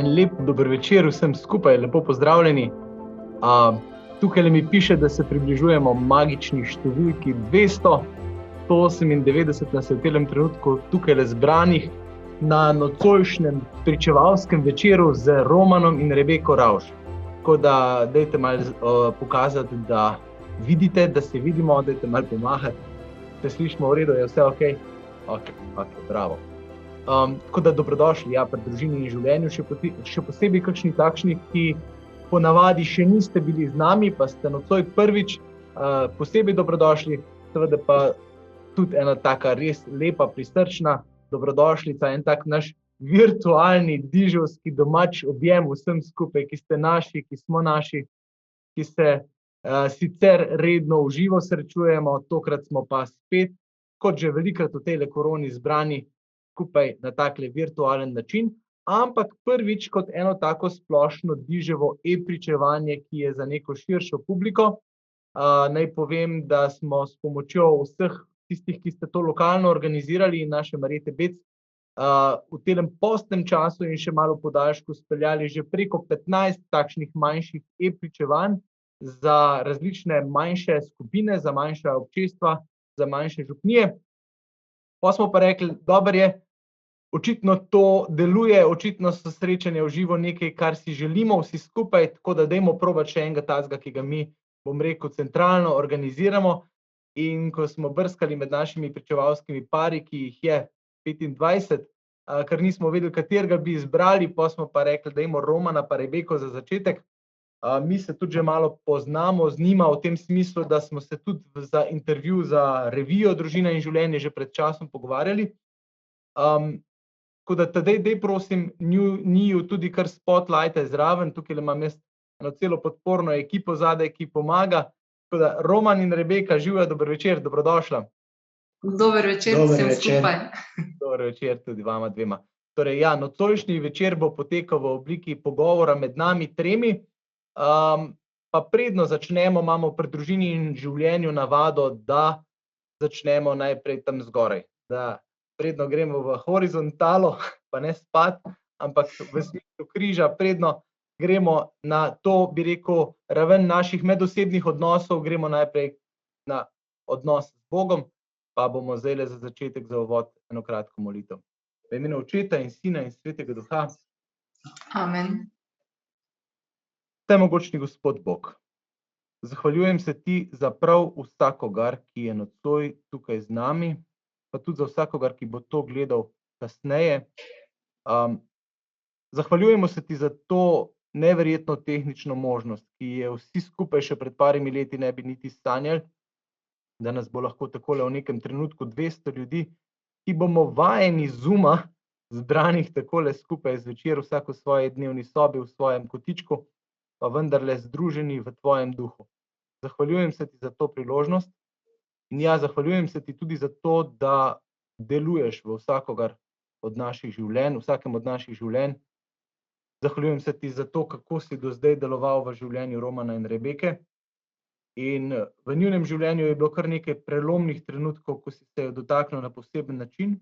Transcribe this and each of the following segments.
En lep dober večer vsem skupaj, lepo pozdravljeni. Tukaj mi piše, da se približujemo magični številki 200, 198 nas je v tem trenutku tukaj zbranih na nocojšnjem pričevalskem večeru z Romanom in Rebeko Ravš. Tako da dajte malo pokazati, da vidite, da se vidimo, dajte malo pomahati. Se slišimo v redu, je vse ok? Ok, bravo. Tako da dobrodošli pri družini in življenju, še posebej kakšni takšni, ki ponavadi še niste bili z nami, pa ste nocoj prvič, posebej dobrodošli, seveda pa tudi ena taka res lepa, prisrčna dobrodošlica, en tak naš virtualni, dižovski domač objem vsem skupaj, ki ste naši, ki smo naši, ki se sicer redno v živo srečujemo, tokrat smo pa spet, kot že velikrat v tej koroni zbrani, skupaj na takle virtualen način, ampak prvič kot eno tako splošno diževo e-pričevanje, ki je za neko širšo publiko. Naj povem, da smo s pomočjo vseh tistih, ki ste to lokalno organizirali in naše Marjete Bec, v tem postnem času in še malo podaljšku speljali že preko 15 takšnih manjših e-pričevanj za različne manjše skupine, za manjša občestva, za manjše župnije. Pa smo pa rekli, dobro je, očitno to deluje, očitno so srečanja v živo nekaj, kar si želimo vsi skupaj, tako da dajmo probati še enega tazga, ki ga mi, bom rekel, centralno organiziramo. In ko smo brskali med našimi pričevalskimi pari, ki jih je 25, ker nismo vedeli, katerega bi izbrali, pa smo pa rekli, dajmo Romana pa Rebeko za začetek. Mi se tudi že malo poznamo z njima v tem smislu, da smo se tudi za intervju za revijo Družina in življenje že pred časom pogovarjali. Tako da daj prosim njiju tudi kar spotlighte zraven, tukaj imam jaz eno celo podporno ekipo zadaj, ki pomaga. Tako da Roman in Rebeka, živjo, dober večer, dobrodošla. Dober večer vsem skupaj. Dober večer tudi vama dvema. Torej, nocojšnji večer bo potekal v obliki pogovora med nami tremi. Pa predno začnemo, imamo pri Družini in življenju navado, da začnemo najprej tam zgoraj. Da predno gremo v horizontalo, pa ne spat, ampak v smislu križa, predno gremo na to, bi rekel, raven naših medosebnih odnosov, gremo najprej na odnos z Bogom, pa bomo zdajle za začetek, za uvod, eno kratko molitev. V imenu Očeta in Sina in Svetega Duha. Amen. Vsemogočni Gospod Bog, zahvaljujem se ti za prav vsakogar, ki je nocoj tukaj z nami, pa tudi za vsakogar, ki bo to gledal kasneje. Zahvaljujemo se ti za to neverjetno tehnično možnost, ki je vsi skupaj še pred parimi leti ne bi niti sanjali, da nas bo lahko takole v nekem trenutku 200 ljudi, ki bomo vajeni Zooma, zbranih takole skupaj zvečer, vsak v svoji dnevni sobi, v svojem kotičku, pa vendarle združeni v tvojem duhu. Zahvaljujem se ti za to priložnost in zahvaljujem se ti tudi za to, da deluješ v vsakogar od naših življenj, v vsakem od naših življenj. Zahvaljujem se ti za to, kako si do zdaj deloval v življenju Romana in Rebeke. In v njunem življenju je bilo kar nekaj prelomnih trenutkov, ko si se jo dotaknil na poseben način.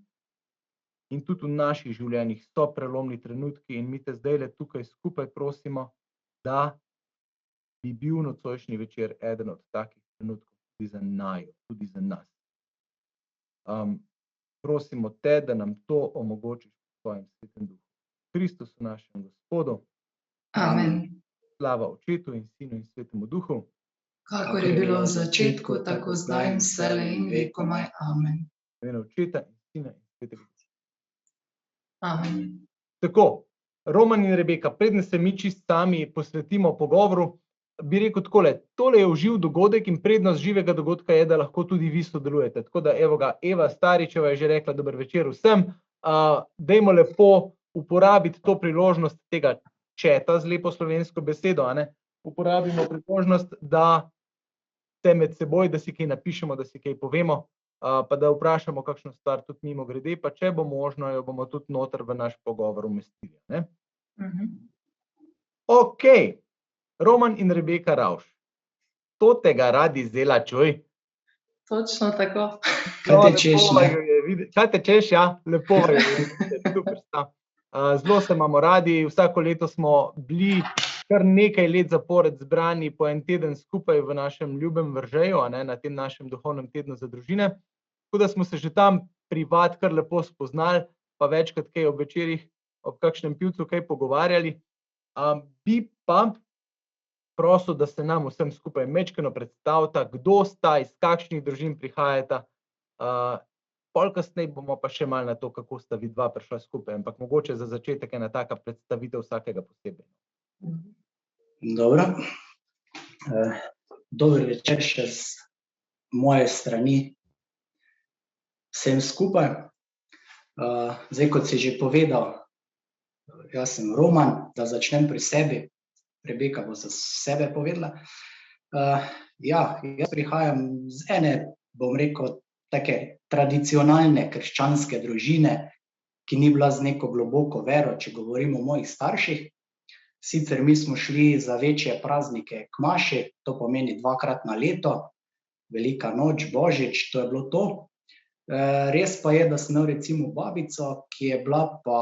In tudi v naših življenjih so prelomni trenutki in mi te zdajle tukaj skupaj prosimo, da bi bil nocojšnji večer eden od takih trenutkov tudi za naju, tudi za nas. Prosimo te, da nam to omogočiš v svojem svetem duhu. Kristusu našem Gospodu. Amen. Slava Očetu in Sinu in Svetemu Duhu. Kakor je bilo v začetku, tako zdaj in vselej in vekomaj. Amen. V imenu Očeta in Sina in Svetega Duha. Amen. Tako, Roman in Rebeka, preden se mi čisto sami posvetimo pogovoru, bi rekel takole, tole je živ dogodek in prednost živega dogodka je, da lahko tudi vi sodelujete. Tako da, evo ga, Eva Staričeva je že rekla, dober večer vsem. Dajmo lepo uporabiti to priložnost tega četa z lepo slovensko besedo, uporabimo priložnost, da se med seboj, da si kaj napišemo, da si kaj povemo, pa da vprašamo kakšno stvar tudi mimo grede, pa če bo možno, jo bomo tudi noter v naš pogovor umestili. Ok, Roman in Rebeka Ravš, to tega radi zela, čuj. Točno tako. Kaj te češ, lepo je, super sta. Zelo se imamo radi, vsako leto smo bili kar nekaj let zapored zbrani po en teden skupaj v našem ljubem Veržeju, na tem našem duhovnem tednu za družine. Tako da smo se že tam privat kar lepo spoznali, pa večkrat kaj ob večerih, ob kakšnem pivcu kaj pogovarjali. Bi pa prosil, da se nam vsem skupaj majčkeno predstavita, kdo sta, iz kakšnih družin prihajata. Pol kasneje bomo pa še malo na to, kako sta vidva prišla skupaj, ampak mogoče za začetek ena taka predstavitev vsakega posebej. Dobro. Dober večer še z moje strani vsem skupaj. Zdaj, kot si že povedal, jaz sem Roman, da začnem pri sebi, Rebeka bo za sebe povedala. Jaz prihajam z ene, bom rekel, take tradicionalne krščanske družine, ki ni bila z neko globoko vero, če govorimo o mojih starših. Sicer mi smo šli za večje praznike k maši, to pomeni 2-krat na leto, Velika noč, Božič, to je bilo to. Res pa je, da sem imel recimo babico, ki je bila pa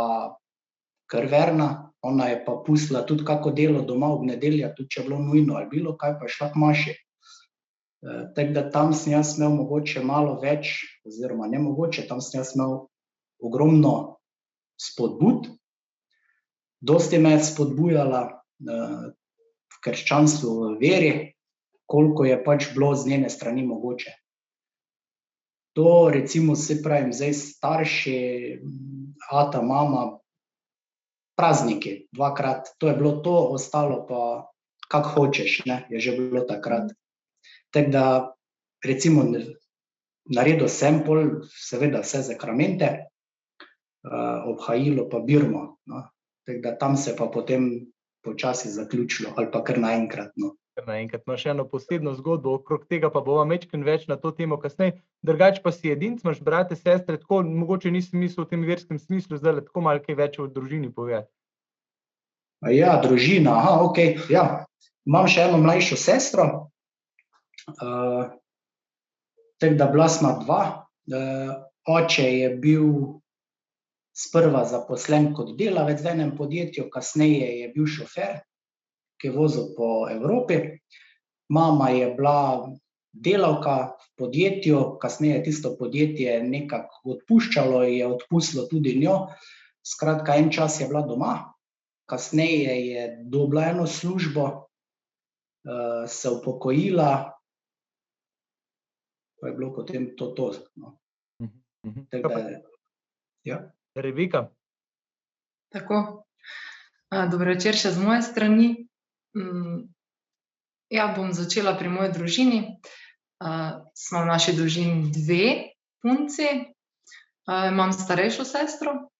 kar verna, ona je pa pustila tudi kako delo doma ob nedeljah, tudi če je bilo nujno ali bilo kaj, pa je šla k maši. Tako da tam sem jaz imel mogoče malo več, oziroma ne mogoče, tam sem jaz imel ogromno spodbud. Dosti me je spodbujala v krščanstvu, v veri, koliko je pač bilo z njene strani mogoče. To recimo, se pravim, zdaj starši, ata, mama, prazniki, 2-krat, to je bilo to, ostalo pa kak hočeš, je že bilo takrat. Tako da recimo naredil sem pol seveda vse zakramente, obhajilo pa birmo, tako da tam se pa potem počasi zaključilo, ali pa kar naenkrat. Naenkrat imaš eno posebno zgodbo, okrog tega pa bova majčkeno več na to temo kasneje. Drugače pa si edinec, imaš brate, sestre, tako mogoče nisem mislil v tem verskem smislu, zdaj tako malo kaj več o družini povedati. Ja, družina, okej, ja. Imam še eno mlajšo sestro, tako da bila sva 2. Oče je bil sprva zaposlen kot delavec v enem podjetju, kasneje je bil šofer, ki je vozil po Evropi. Mama je bila delavka v podjetju, kasneje tisto podjetje nekako odpuščalo, je odpustilo tudi njo. Skratka, en čas je bila doma, kasneje je dobila eno službo, se upokojila, pa je bilo potem to. Rebeka? Tako. Dober večer še z moje strani. Ja, bom začela pri moji družini. Smo v naši družini 2 punci. Imam starejšo sestro.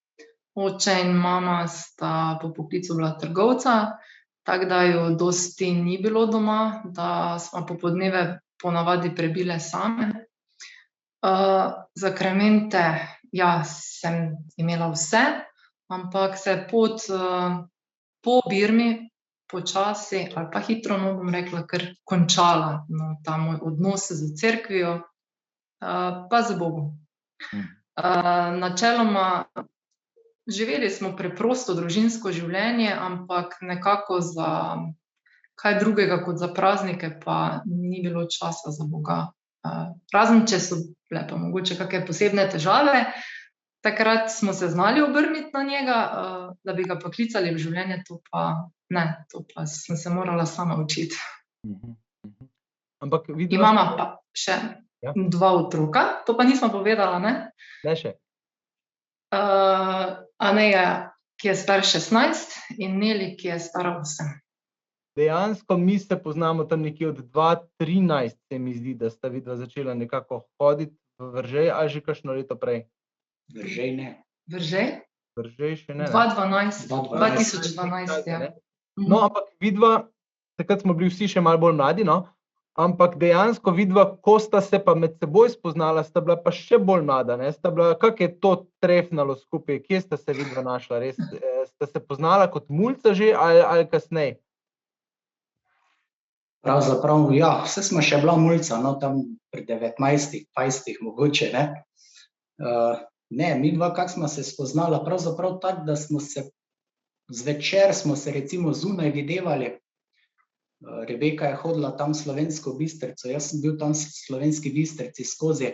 Oče in mama sta po poklicu bila trgovca, tako da ju dosti ni bilo doma, da smo popoldneve ponavadi prebile same. Zakramente, ja, sem imela vse, ampak se pot po birmi počasi ali pa hitro, bom rekla, kar končala, ta moj odnos z cerkvijo, pa z Bogom. Načeloma živeli smo preprosto družinsko življenje, ampak nekako za kaj drugega kot za praznike pa ni bilo časa za Boga. Razen če so bile pa mogoče kakšne posebne težave, takrat smo se znali obrniti na njega, da bi ga pa klicali v življenje, to pa ne, to pa sem se morala sama učiti. Imama pa še 2 otroka, to pa nismo povedala, ne? Ne še. Aneja, ki je star 16, in Neli, ki je stara 8. Dejansko mi se poznamo tam nekje od 2013, se mi zdi, da sta vidva začela nekako hoditi v Veržej, ali že kakšno leto prej? Veržej ne. Veržej? Veržej še ne. 2012, ja. No, ampak vidva, takrat smo bili vsi še malo bolj mladi, ampak dejansko vidva, ko sta se pa med seboj spoznala, sta bila pa še bolj mlada, sta bila, kako je to trefnalo skupaj, kje sta se vidva našla, res? Sta se poznala kot mulca že ali kasneje? Pravzaprav, ja, saj smo še bila mulca, tam pri 19, 20 mogoče, Ne, mi dva, kak smo se spoznala, pravzaprav tako, da zvečer smo se recimo zunaj videvali. Rebeka je hodila tam v Slovensko Bistrico, jaz sem bil tam v Slovenski Bistrici skozi.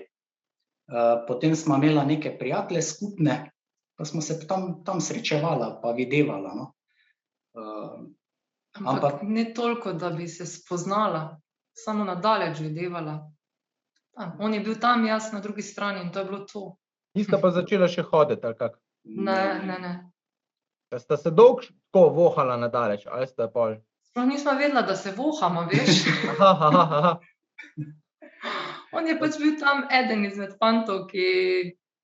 Potem smo imela neke prijatelje skupne, pa smo se tam srečevala, pa videvala, no. Ampak ne toliko, da bi se spoznala, samo na daleč videvala. On je bil tam, jaz na drugi strani in to je bilo to. Nista pa začela še hoditi, ali kak? Ne. Sta se dolgo vohala na daleč, ali sta pol? Sploh nismo vedela, da se vohamo, veš. Aha. On je pač bil tam eden izmed fantov, ki,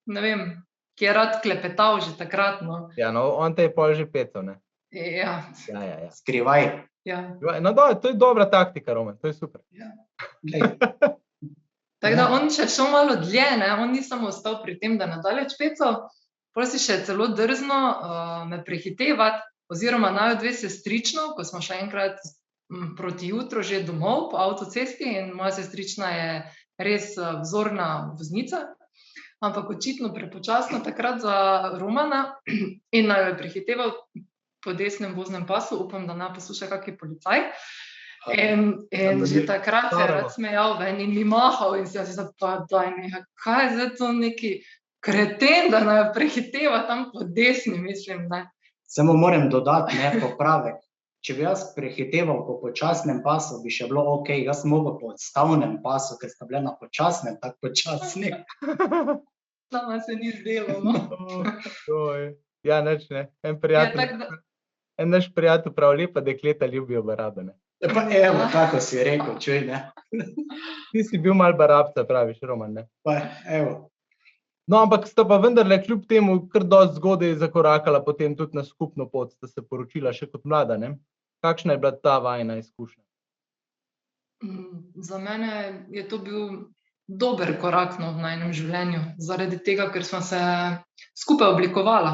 ne vem, ki je rad klepetal že takrat, no. Ja, no, on te je pol že pecal, ne? Ja. Ja. Skrivaj. Ja. No, to je dobra taktika, Roman, to je super. Tako da on še šel malo dlje, ne, on ni samo ostal pri tem, da nadalječ pecal, pol si še celo drzno me prehitevati, oziroma naju dve sestrično, ko smo še enkrat proti jutru že domov po avtocesti in moja sestrična je res vzorna voznica, ampak očitno prepočasno takrat za Romana in naju je prehiteval po desnem voznem pasu, upam, da ne posluša kaki policaj. In že takrat se je rad smejal ven in mi mahal in se pa daj neha, kaj je zdaj to neki kreten, da naj prehiteva tam po desni, mislim, ne. Samo moram dodati, ne, popravek. Če bi jaz prehiteval po počasnem pasu, bi še bilo okej, jaz sem mogel po odstavnem pasu, ker sta bile na počasnem, tako počasni. Nama se ni zdelo, no. Ja, nič ne. En naš prijatelj prav, lepa dekleta ljubijo barabe, ne. Pa evo, tako si rekel, čuj, ne. Ti si bil malo barabca, praviš, Roman, ne. Pa evo. No, ampak sta pa vendarle kljub temu kar dosti zgodaj zakorakala potem tudi na skupno pot, sta se poročila še kot mlada, ne. Kakšna je bila ta vajina izkušnja? Za mene je to bil dober korak, no, v najinem življenju, zaradi tega, ker sva se skupaj oblikovala.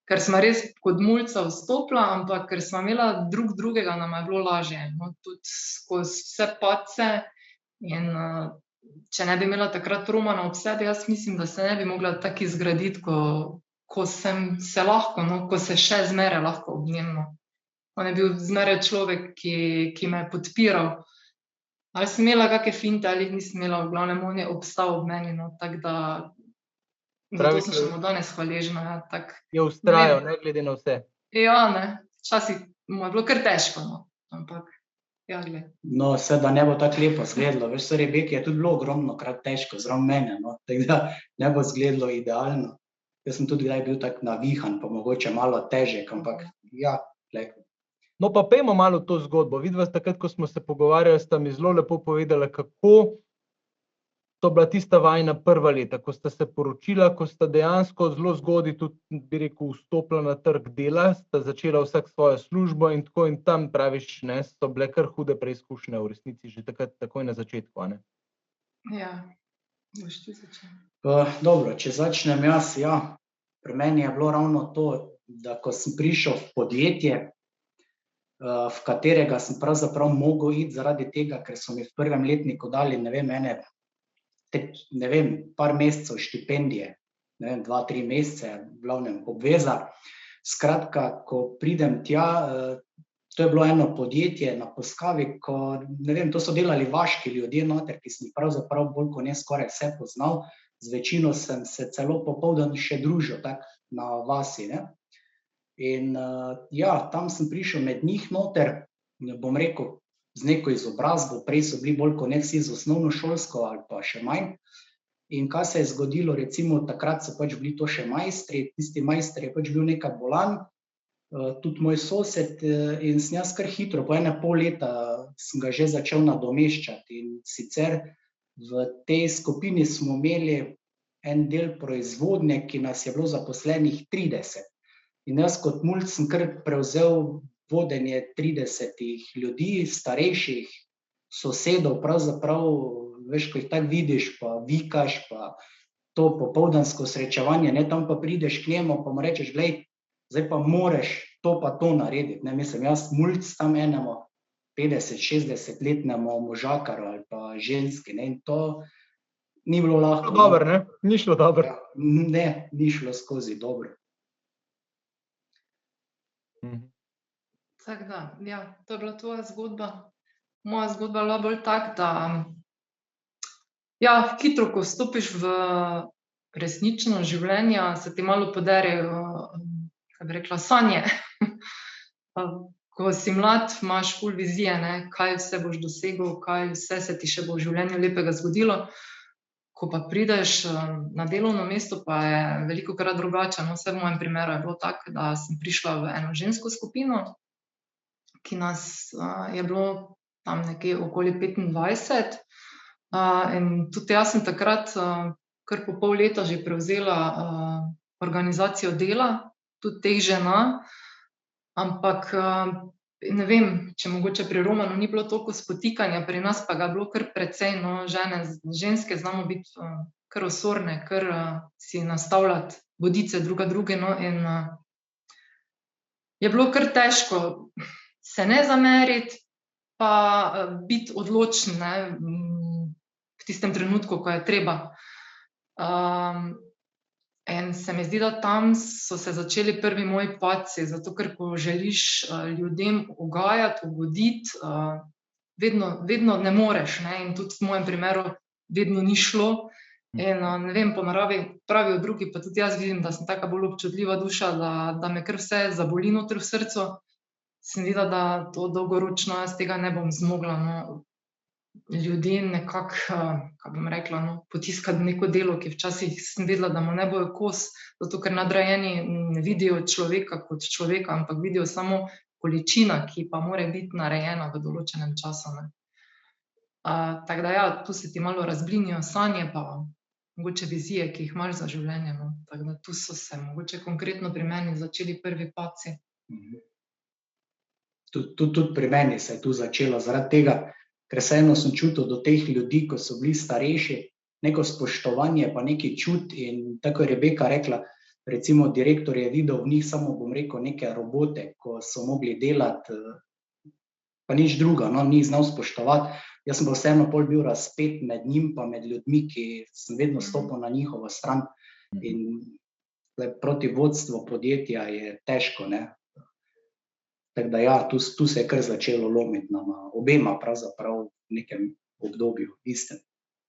Ker sva res kot mulca vstopila, ampak ker sva imela drug drugega, nama je bilo lažje, no, tudi skozi vse padce in če ne bi imela takrat Romana ob sebi, jaz mislim, da se ne bi mogla tako izgraditi, ko sem se lahko, no, ko se še zmeraj lahko ob njem, no. On je bil zmeraj človek, ki me je podpiral. Ali sem imela kake finte, ali jih nisem imela, v glavnem on je obstal ob meni, no, tako da zato sem še mu danes hvaležna, ja, tako. Je vztrajal, ne glede na vse. Ja, ne, včasih mu je bilo kar težko, no, ampak ja, glej. No, da ne bo tako lepo izgledalo, veš, Rebeki je tudi bilo ogromnokrat težko zraven mene, no, tako da ne bo izgledalo idealno. Jaz sem tudi kdaj bil tako navihan, pa mogoče malo težek, ampak ja, glej. No, pa pejmo malo to zgodbo. Vidva takrat, ko smo se pogovarjali, sta mi zelo lepo povedala, kako to bila tista vajina prva leta, ko sta se poročila, ko sta dejansko zelo zgodaj tudi, bi rekel, vstopila na trg dela, sta začela vsak svojo službo in tako in tam, praviš, ne, so bile kar hude preizkušnje v resnici, že takoj na začetku, ne? Ja, boš ti začel. Dobro, če začnem jaz, ja, pri meni je bilo ravno to, da ko sem prišel v podjetje, v katerega sem pravzaprav mogel iti zaradi tega, ker so mi v prvem letniku dali, par mesecev štipendije, 2-3 mesece, v glavnem obveza. Skratka, ko pridem tja, to je bilo eno podjetje na Poskavi, to so delali vaški ljudje noter, ki sem jih pravzaprav bolj kot ne skoraj vse poznal, z večino sem se celo popoldan še družil, tako na vasi, ne. In ja, tam sem prišel med njih noter, bom rekel, z neko izobrazbo, prej so bili bolj kot ne vsi z osnovnošolsko ali pa še manj. In kaj se je zgodilo, recimo takrat so pač bili to še majstri, tisti majster je pač bil nekaj bolan, tudi moj sosed in sem jaz kar hitro, po 1,5 leta sem ga že začel nadomeščati in sicer v tej skupini smo imeli en del proizvodnje, ki nas je bilo zaposlenih 30. In jaz kot mulc sem kar prevzel vodenje 30 ljudi, starejših sosedov, pravzaprav, veš, ko jih tako vidiš, pa vikaš, pa to popoldansko srečevanje, ne, tam pa prideš k njemu, pa mu rečeš, glej, zdaj pa moreš to pa to narediti, ne, mislim, jaz mulc tam enemu 50-60-letnemu možakaru ali pa ženski, ne, in to ni bilo lahko. Dobro, ne? Ni šlo dobro. Ja, ne, ni šlo skozi dobro. Tako da, ja, to je bila tvoja zgodba. Moja zgodba je bila bolj tak, da ja, hitro, ko vstopiš v resnično življenje, se ti malo poderejo, kaj bi rekla, sanje. Ko si mlad, imaš ful vizije, ne, kaj vse boš dosegel, kaj vse se ti še bo v življenju lepega zgodilo. Ko pa prideš na delovno mesto, pa je velikokrat drugače. No, vse v mojem primeru je bilo tako, da sem prišla v eno žensko skupino, ki nas je bilo tam nekje okoli 25. In tudi jaz sem takrat kar po pol leta že prevzela organizacijo dela, tudi teh žena, ampak ne vem, če mogoče pri Romanu ni bilo toliko spotikanja, pri nas pa ga je bilo kar precej, no, ženske znamo biti kar osorne, kar si nastavljati bodice druga druge, no, in je bilo kar težko se ne zameriti, pa biti odločen, ne, v tistem trenutku, ko je treba. In se mi zdi, da tam so se začeli prvi moji padci, zato ker ko želiš ljudem ugajati, ugoditi, vedno ne moreš, ne, in tudi v mojem primeru vedno ni šlo. In ne vem, po naravi pravijo drugi, pa tudi jaz vidim, da sem taka bolj občutljiva duša, da me kar vse zaboli noter v srcu. Sem videla, da to dolgoročno jaz tega ne bom zmogla, no, ljudi nekako, kako bom rekla, no, potiskati neko delo, ki včasih sem vedela, da mu ne bojo kos, zato ker nadrejeni ne vidijo človeka kot človeka, ampak vidijo samo količina, ki pa mora biti narejena v določenem času, ne. Tako da ja, tu se ti malo razblinijo sanje, pa mogoče vizije, ki jih imaš za življenje, no. Tako da tu so se mogoče konkretno pri meni začeli prvi padci. Tudi pri meni se je tu začelo zaradi tega, ker vseeno sem čutil do teh ljudi, ko so bili starejši, neko spoštovanje pa neki čut in tako je Rebeka rekla, recimo direktor je videl v njih samo, bom rekel, neke robote, ko so mogli delati, pa nič druga, no, ni znal spoštovati. Jaz sem pa vseeno pol bil razpet med njim pa med ljudmi, ki sem vedno stopil na njihovo stran in proti vodstvu podjetja je težko, ne. Tako da ja, tu se je kar začelo lomiti nama, obema pravzaprav v nekem obdobju istem.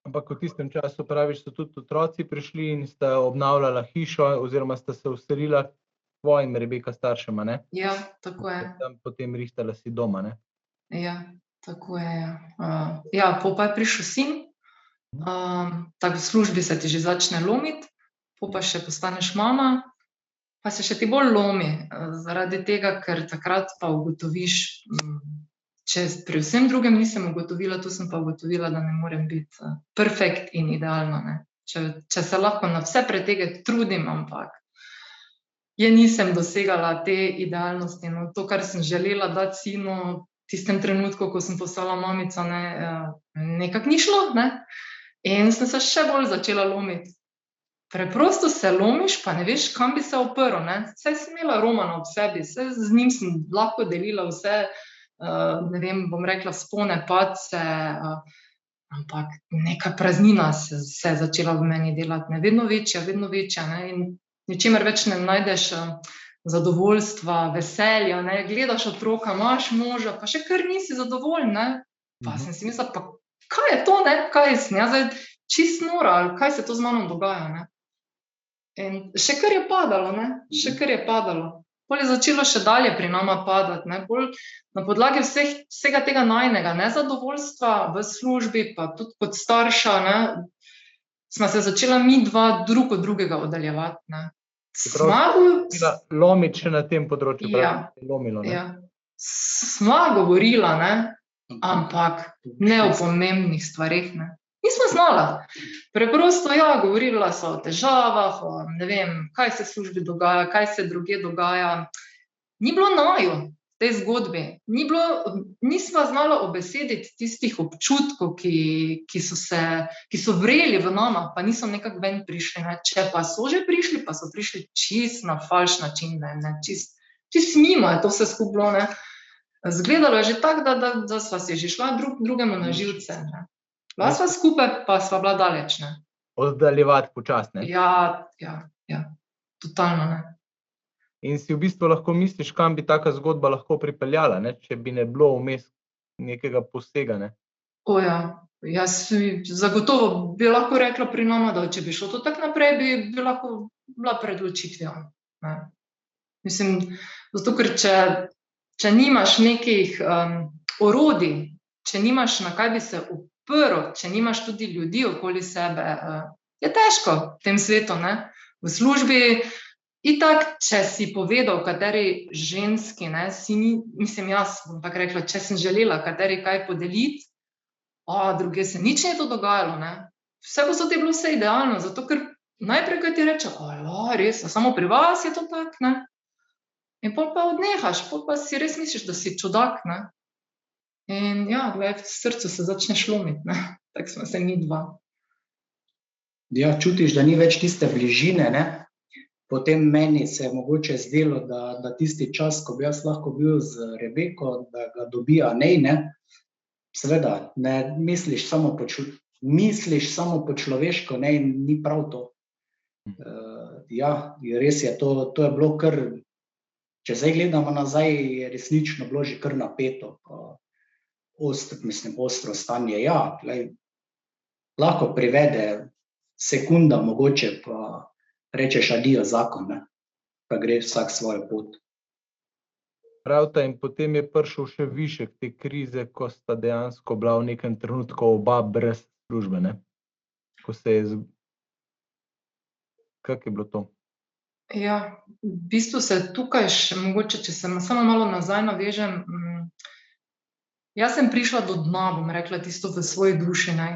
Ampak v tistem času, praviš, so tudi otroci prišli in sta obnavljala hišo oziroma sta se vselila tvojim, Rebeka, staršema, ne? Ja, tako je. Tam potem rihtala si doma, ne? Ja, tako je, ja. Ja, pol pa je prišel sin, tako v službi se ti že začne lomiti, pol pa še postaneš mama, pa se še ti bolj lomi, zaradi tega, ker takrat pa ugotoviš, če pri vsem drugem nisem ugotovila, tu sem pa ugotovila, da ne morem biti perfekt in idealna, ne. Če se lahko na vse pretege trudim, ampak je nisem dosegala te idealnosti, no, to, kar sem želela dati sinu v tistem trenutku, ko sem postala mamica, ne, nekako ni šlo, ne, in sem se še bolj začela lomiti. Preprosto se lomiš, pa ne veš, kam bi se oprl, ne. Saj sem imela Romana ob sebi, saj z njim sem lahko delila vse, ne vem, bom rekla, vzpone, padce, ampak neka praznina se je začela v meni delati, ne, vedno večja, ne, in ničemer več ne najdeš zadovoljstva, veselja, ne, gledaš otroka, imaš moža, pa še kar nisi zadovoljen, ne. Pa sem si mislila, pa kaj je to, ne, kaj sem jaz zdaj čisto nora, ali kaj se to z mano dogaja, ne. In še kar je padalo, ne, še kar je padalo. Pol je začelo še dalje pri nama padati, ne, bolj na podlagi vsega tega najinega nezadovoljstva v službi, pa tudi kot starša, ne, sva se začela midva drug od drugega oddaljevati, ne. Lomiti še na tem področju, Ja, lomilo, ne? ja. Sva govorila, ne, ampak ne o pomembnih stvareh, ne. Nisva znala. Preprosto, ja, govorila sva o težavah, o ne vem, kaj se v službi dogaja, kaj se drugje dogaja. Ni bilo naju v tej zgodbi. Nisva znala obesediti tistih občutkov, ki so vreli v nama, pa niso nekako ven prišli, ne. Če pa so že prišli, pa so prišli čisto na falš način, ne, čisto mimo je to vse skupaj bilo, ne. Izgledalo je že tako, da sva si že šla drug drugemu na živce, ne. Bila sva skupaj, pa sva bila daleč, ne. Oddaljevati počasne. Ja, totalno ne. In si v bistvu lahko misliš, kam bi taka zgodba lahko pripeljala, ne? Če bi ne bilo vmes nekega posega. Ne? Jaz zagotovo bi lahko rekla pri nama, da če bi šlo to tako naprej, bi lahko bila pred odločitvijo. Mislim, zato ker če nimaš nekih orodij, če nimaš na kaj bi se uprl, če nimaš tudi ljudi okoli sebe, je težko v tem svetu, ne? V službi. Itak, če si povedal, kateri ženski, ne, mislim, jaz bom tako rekla, če sem želela kateri kaj podeliti, druge se nič ne to dogajalo, ne. Vse posod je bilo vse idealno, zato ker najprej, kaj ti reče, res, samo pri vas je to tak, ne. In pol pa odnehaš, pol pa si res misliš, da si čudak, ne. In glej, v srcu se začneš lomiti, ne. Tako smo se mi dva. Ja, čutiš, da ni več tiste bližine, ne. Potem meni se je mogoče zdelo, da tisti čas, ko bi jaz lahko bil z Rebeko, da ga dobi Anej, ne, seveda, ne misliš samo po človeško, ne, in ni prav to. Res je, to je bilo kar, če zdaj gledamo nazaj, je resnično bilo že kar napeto, ostro stanje, lahko privede sekunda mogoče, pa rečeš adijo zakon, ne? Pa gre vsak svojo pot. Pravta, in potem je prišel še višek te krize, ko sta dejansko bila v nekem trenutku oba brez službe, ne? Ko se je Kako je bilo to? V bistvu se tukaj še mogoče, če se samo malo nazaj navežem, jaz sem prišla do dna, bom rekla, tisto v svoji duši, ne,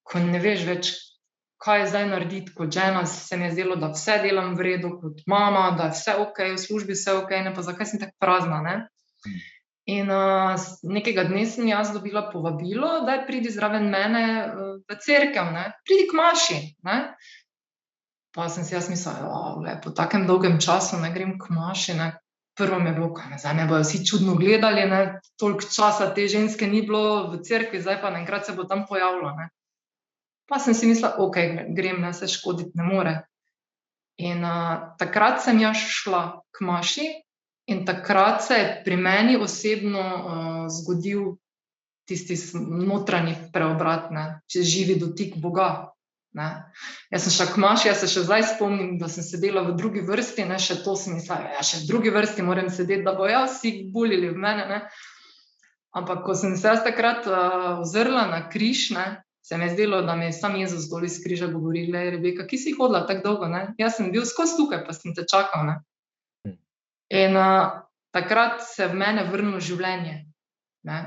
ko ne veš več, kaj je zdaj narediti kot žena, se mi je zdelo, da vse delam v redu, kot mama, da je vse okej, v službi vse okej, ne, pa zakaj sem tako prazna, ne. In nekega dne sem jaz dobila povabilo, daj pridi zraven mene v cerkev, ne, pridi k maši, ne. Pa sem si jaz mislila, po takem dolgem času ne grem k maši, ne. Prvo mi je bilo, zdaj me bojo vsi čudno gledali, ne, toliko časa te ženske ni bilo v cerkvi, zdaj pa naenkrat se bo tam pojavilo, ne. Pa sem si mislila, okej, grem, ne, se škoditi ne more. In takrat sem jaz šla k maši in takrat se je pri meni osebno zgodil tisti notranji preobrat, ne, čez živi dotik Boga, ne. Jaz sem šla k maši, jaz se še zdaj spomnim, da sem sedela v drugi vrsti, ne, še to sem mislila, še v drugi vrsti moram sedeti, da bojo vsi bulili v mene, ne. Ampak ko sem se jaz takrat ozrla na križ, ne, se mi je zdelo, da mi je sam Jezus dol iz križa govori, glej, Rebeka, ki si hodila tako dolgo, ne? Jaz sem bil skozi tukaj, pa sem te čakal, ne? In takrat se je v mene vrnilo življenje, ne?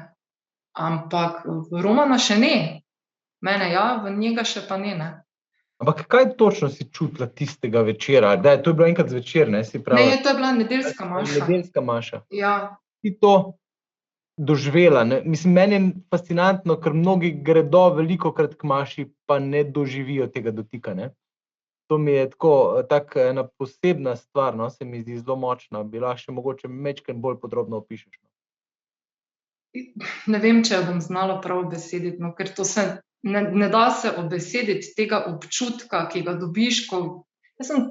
Ampak v Romana še ne. Mene v njega še pa ne, ne? Ampak kaj točno si čutila tistega večera? To je bilo enkrat zvečer, ne? Si pravi? Ne, to je bila nedeljska maša. Nedeljska maša. Ja. Ti to doživela, ne? Mislim, meni je fascinantno, ker mnogi gredo velikokrat k maši, pa ne doživijo tega dotika, ne? To mi je tako ena posebna stvar, no, se mi zdi zelo močna, bila še mogoče majčkeno bolj podrobno opišeš. Ne vem, če jo bom znala prav obesediti, no, ker to se ne da se obesediti tega občutka, ki ga dobiš, jaz sem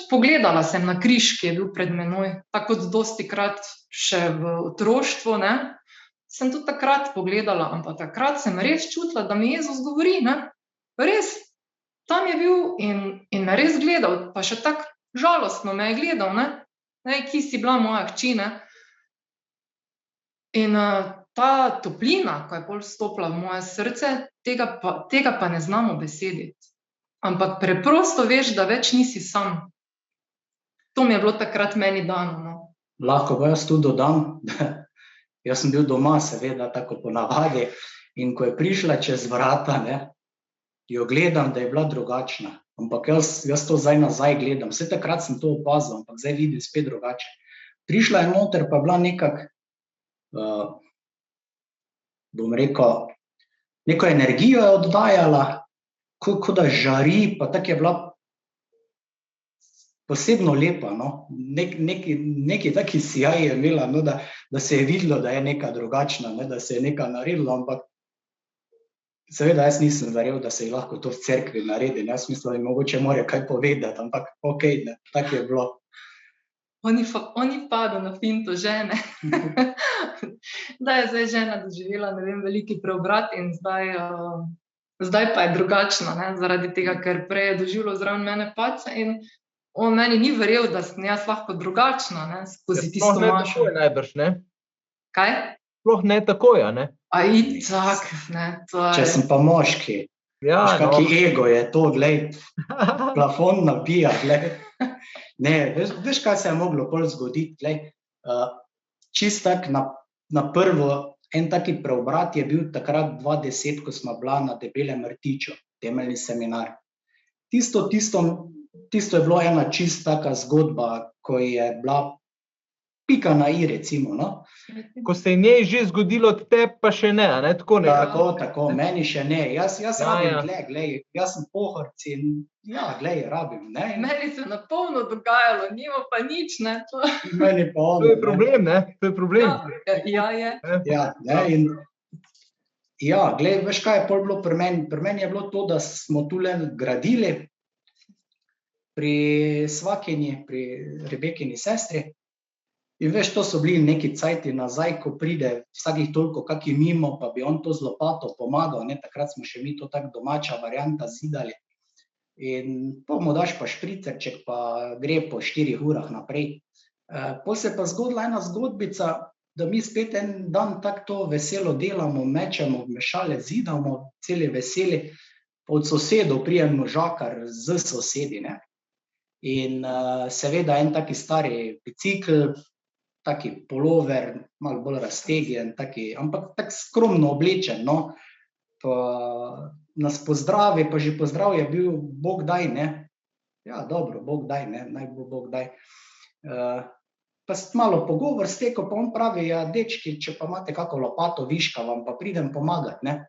pogledala sem na križ, ki je bil pred menoj, tako kot dostikrat še v otroštvu, ne, sem tudi takrat pogledala, ampak takrat sem res čutila, da mi Jezus govori, ne, res, tam je bil in me res gledal, pa še tako žalostno me je gledal, ne, ki si bila moja hči, ne. In ta toplina, ko je pol vstopila v moje srce, tega pa ne znam obesediti. Ampak preprosto veš, da več nisi sam. To mi je bilo takrat meni dano, no. Lahko pa jaz tudi dodam, jaz sem bil doma, seveda, tako po navadi, in ko je prišla čez vrata, ne, jo gledam, da je bila drugačna. Ampak jaz to zdaj nazaj gledam. Vse takrat sem to opazil, ampak zdaj vidim spet drugače. Prišla je noter, pa je bila nekako, bom rekel, neko energijo je oddajala, kot da žari, pa tako je bila posebno lepa, no. Neki taki sijaj je imela, no, da se je videlo, da je neka drugačna, ne, da se je nekaj naredilo, ampak Seveda, jaz nisem verjel, da se je lahko to v cerkvi naredi. Jaz mislim, da mogoče mora kaj povedati, ampak okej, ne, tako je bilo. Oni padajo na finto žene. Da je zdaj žena doživela, ne vem, veliki preobrat in zdaj pa je drugačna, ne, zaradi tega, ker prej je doživljal zraven mene padce in on meni ni verjel, da sem jaz lahko drugačna, ne, skozi tisto Sploh ne mašo. takoj najbrž, ne? Kaj? Sploh ne takoj, a ne? A itak, ne, to Če je... sem pa moški, Ja, veš, kaki ego je to, glej, no. plafon nabija, glej. Ne, veš, kaj se je moglo pol zgoditi, glej. Čist tak na prvo, en taki preobrat je bil takrat 2010, ko smo bila na Debelem rtiču, temeljni seminar. Tisto je bilo ena čist taka zgodba, ko je bila pika na i, recimo, no. Ko se je njej že zgodilo, tebi pa še ne, a ne? Tako nekako. Tako, meni še ne. Jaz Ja, rabim, ja. glej, jaz sem pohorc in ja, glej, rabim, ne. Meni se na polno dogajalo, njima pa nič, ne, to... Meni pa To ono, je problem, ne? To je problem. Ja, je. Ja, ne, in ja, glej, veš, kaj je pol bilo pri meni? Pri meni je bilo to, da smo tule gradili pri svakinji, pri Rebekini sestri. In veš, to so bili neki cajti nazaj, ko pride vsakih toliko kaki mimo, pa bi on to z lopato pomagal, ne, takrat smo še mi to tak domača varianta zidali. In pol mu daš pa špricerček, pa gre po 4 urah naprej. Pol se je pa zgodila ena zgodbica, da mi spet en dan tako to veselo delamo, mečemo, mešale zidamo, celi veseli, od sosedov pride možakar z sosedi, ne. In seveda en taki stari bicikel, taki polover, malo bolj raztegnjen, ampak tako skromno oblečen, no. Pa nas pozdravi, pa že pozdrav je bil Bog daj, ne. Ja, dobro, Bog daj, ne, naj bo Bog daj. Pa malo pogovor stekel, pa on pravi, ja, dečki, če pa imate kako lopato viška, vam pa pridem pomagat, ne.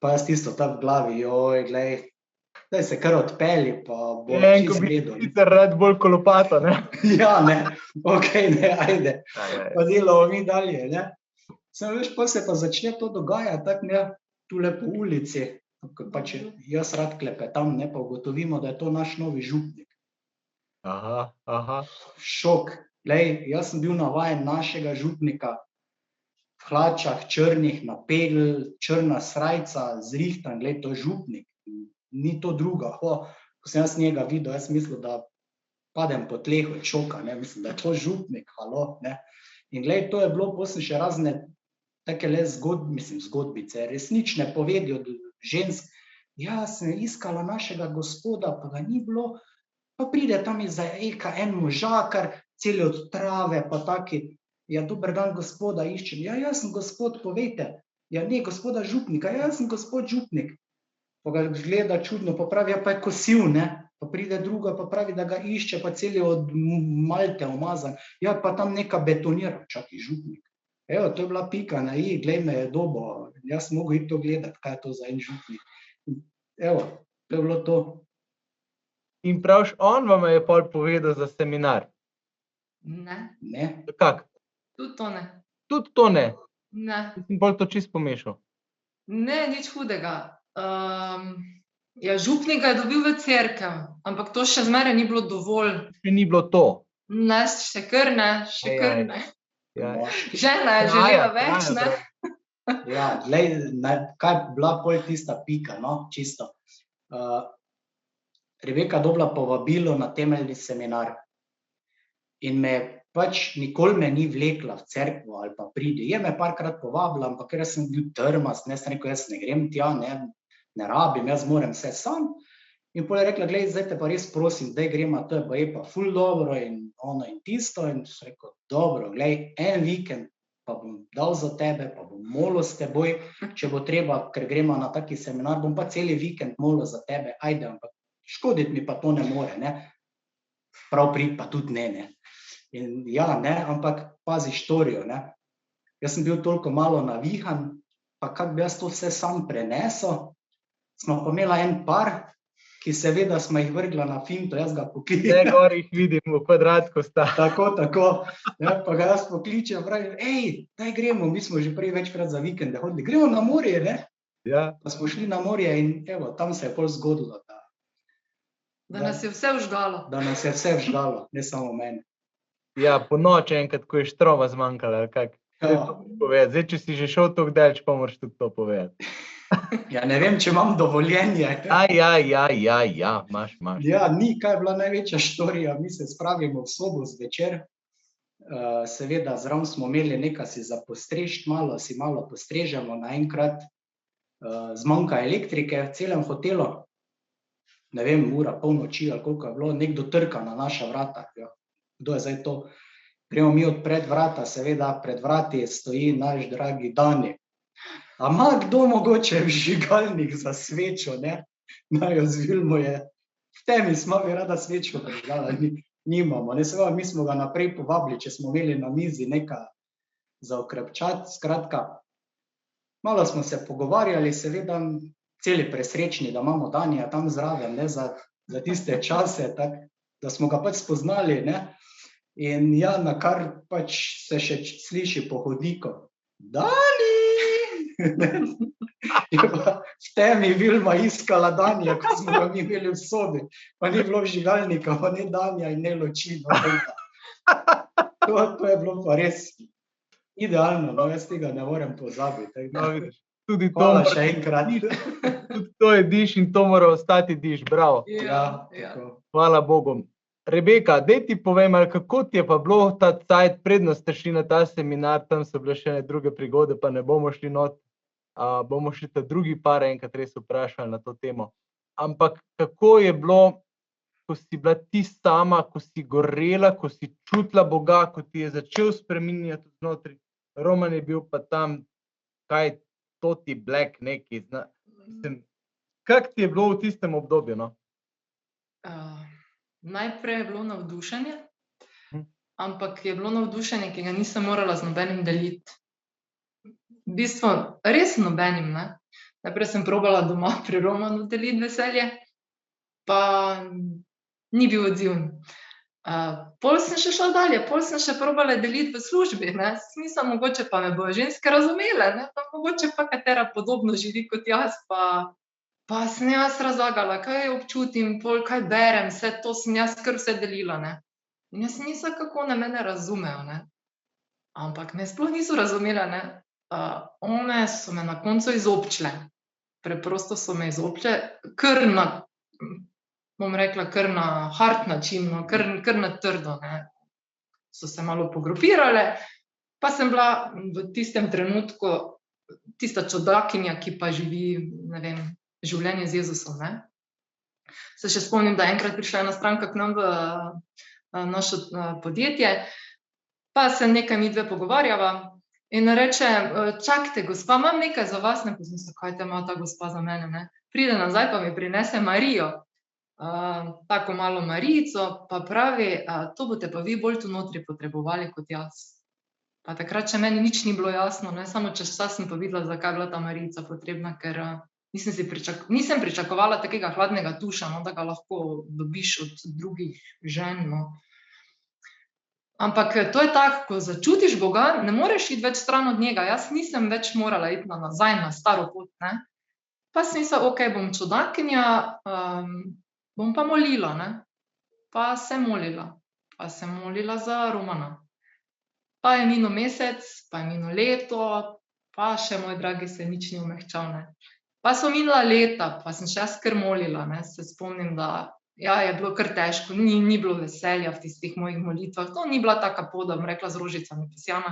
Pa jaz tisto tako v glavi, joj, glej, daj se kar odpelji, pa bo čisto v redu. Sicer rad bolj ko lopato, ne? Ja, ne, okej, ne, ajde. Pa delamo mi dalje, ne. Samo veš, pa se pa začne to dogajati, tako ne, tule po ulici, pač jaz rad klepetam, ne, pa ugotovimo, da je to naš novi župnik. Aha. Šok. Glej, jaz sem bil navajen našega župnika, v hlačah črnih, na pegel, črna srajca, zrihtan, glej, to je župnik, ni to druga. Ko sem jaz njega videl, jaz mislil, da padem po tleh od šoka, ne, mislim, da je to župnik, halo, ne. In glej, to je bilo, pol sem še razne takele zgodbice, resnične povedi od žensk. Ja, sem iskala našega gospoda, pa ga ni bilo, pa pride tam iz eka en možakar, celi od trave, pa taki, ja, dober dan, gospoda iščem. Ja, jaz sem gospod, povejte. Ja, ne, gospoda župnika. Ja, jaz sem gospod župnik. Pa ga gleda čudno, pa pravi, ja, pa je kosil, ne. Pa pride druga, pa pravi, da ga išče, pa celi od malte umazan. Ja, pa tam neka betonira. Čakaj, župnik. Evo, to je bila pika na i, glej, me je dobo. Jaz sem mogel iti to gledati, kaj je to za en župnik. Evo, to je bilo to. In pravš, on vam je pol povedal za seminar. Ne, Ne. Kak? tudi to ne. Tudi to ne. Ne, Sem pol to čist pomešal. ne, nič hudega. Ja, župnika je dobil v cerkev, ampak to še zmeraj ni bilo dovolj. Še ni bilo to. Ne, še kar ne. Ja. Žena je želela več, ne. Ja, glej, kaj je bila pol tista pika, no, čisto. Rebeka dobila povabilo na temeljni seminar. In pač nikoli me ni vlekla v cerkvo ali pa pridi. Je me parkrat povabila, ampak ker jaz sem bil trmast, ne, sem rekel, jaz ne grem tja, ne rabim, jaz moram vse sam. In pol je rekla, glej, zdaj te pa res prosim, daj gremo, to je pa je pa ful dobro in ono in tisto. In sem rekel, dobro, glej, en vikend pa bom dal za tebe, pa bom molil s teboj, če bo treba, ker gremo na taki seminar, bom pa celi vikend molil za tebe, ajde, ampak škoditi mi pa to ne more, ne. Prav prid pa tudi ne. In ja, ne, ampak pazi štorijo, ne. Jaz sem bil toliko malo navihan, pa kako bi jaz to vse sam prenesel, smo pa imela en par, ki seveda smo jih vrgla na finto, jaz ga pokličem. Vse gor jih vidim, v kvadratku sta. Tako, ja, pa ga jaz pokličem, pravim, ej, daj gremo, mi smo že prej večkrat za vikende hodili, gremo na morje, ne. Ja, Pa smo šli na morje in evo, tam se je pol zgodilo, Da nas je vse vžgalo. da nas je vse vžgalo, ne samo mene. ja, po noči enkrat, ko je štroma zmanjkala, ali kak. Daj Ja. to povedati. Zdaj, če si že šel toliko daleč, pa moraš tudi to povedati. Ja, ne vem, če imam dovoljenje. Ja, imaš. Ja, ni, kaj je bila največja štorija, mi se spravimo v sobo zvečer, seveda zraven smo imeli nekaj si za postrežiti malo, si malo postrežemo, naenkrat zmanjka elektrike v celem hotelu, ne vem, ura, polnoči ali koliko je bilo, nekdo trka na naša vrata. Ja, kdo je zdaj to? Gremo mi odpret vrata, seveda pred vrati stoji naš dragi Dani. A ima kdo mogoče vžigalnik za svečo, ne? Najo Vilmo je, v temi smo bi rada svečko prižgala, nimamo, ne, seveda mi smo ga naprej povabili, če smo imeli na mizi nekaj za okrepčati, skratka, malo smo se pogovarjali, seveda celi presrečni, da imamo Danija tam zraven, ne, za tiste čase, tak, da smo ga pač spoznali, ne, in ja, nakar pač se še sliši po hodniku, Dani! V temi Vilma iskala Danija, ko smo ga mi imeli v sobi, pa ni bilo vžigalnika, pa ni Danija in ne luči. To je bilo pa res idealno, no, jaz tega ne morem pozabiti. No, vidiš, tudi to, Hvala še enkrat. tudi to je diš in to mora ostati diš, bravo. Ja. tako. Hvala Bogu. Rebeka, daj ti povem, ali kako ti je pa bilo ta cajt, predno ste šli na ta seminar, tam so bile še druge prigode, pa ne bomo šli not, bomo še ta drugi par enkrat res vprašali na to temo. Ampak kako je bilo, ko si bila ti sama, ko si gorela, ko si čutila Boga, ko ti je začel spreminjati znotri, Roman je bil pa tam, kaj toti black neki, kak ti je bilo v tistem obdobju, no? Najprej je bilo navdušenje, ampak je bilo navdušenje, ki ga nisem morala z nobenim deliti. V bistvu, res nobenim, ne. Najprej sem probala doma pri Romanu deliti veselje, pa ni bil odziv. Pol sem še šla dalje, pol sem še probala deliti v službi, ne. Mislim, mogoče pa me bojo ženske razumele, ne, pa mogoče pa katera podobno živi kot jaz, pa sem jaz razlagala, kaj občutim, pol kaj berem, vse to sem jaz kar vse delila, ne. In jaz nisem, kako one mene razumejo, ne. Ampak me sploh niso razumele, ne. One so me na koncu izobčile. Preprosto so me izobčile, kar na, bom rekla, kar na hard način, no, kar na trdo, ne. So se malo pogrupirale, pa sem bila v tistem trenutku tista čudakinja, ki pa živi, ne vem, življenje z Jezusom, ne. Se še spomnim, da je enkrat prišla ena stranka k nam v naše podjetje, pa se nekaj midve pogovarjava in reče, čakajte, gospa, imam nekaj za vas, ne, pa sem se, kaj te ima ta gospa za mene, ne. Pride nazaj pa mi prinese Marijo, tako malo Marijico, pa pravi, to boste pa vi bolj tu notri potrebovali kot jaz. Pa takrat še meni nič ni bilo jasno, ne, samo čez čas sem pa videla, zakaj je bila ta Marijica potrebna, ker nisem pričakovala takega hladnega tuša, no, da ga lahko dobiš od drugih žen, no. Ampak to je tako, ko začutiš Boga, ne moreš iti več stran od njega, jaz nisem več morala iti nazaj na staro pot, ne. Pa sem mislila, okej, bom čudakinja, bom pa molila, ne. Pa sem molila za Romana. Pa je minil mesec, pa je minilo leto, pa še, moj dragi, se nič ni omehčal, ne. Pa so minila leta, pa sem še jaz kar molila, ne, se spomnim, da ja, je bilo kar težko, ni bilo veselja v tistih mojih molitvah, to ni bila taka pot, da bom rekla, z rožicami posijana.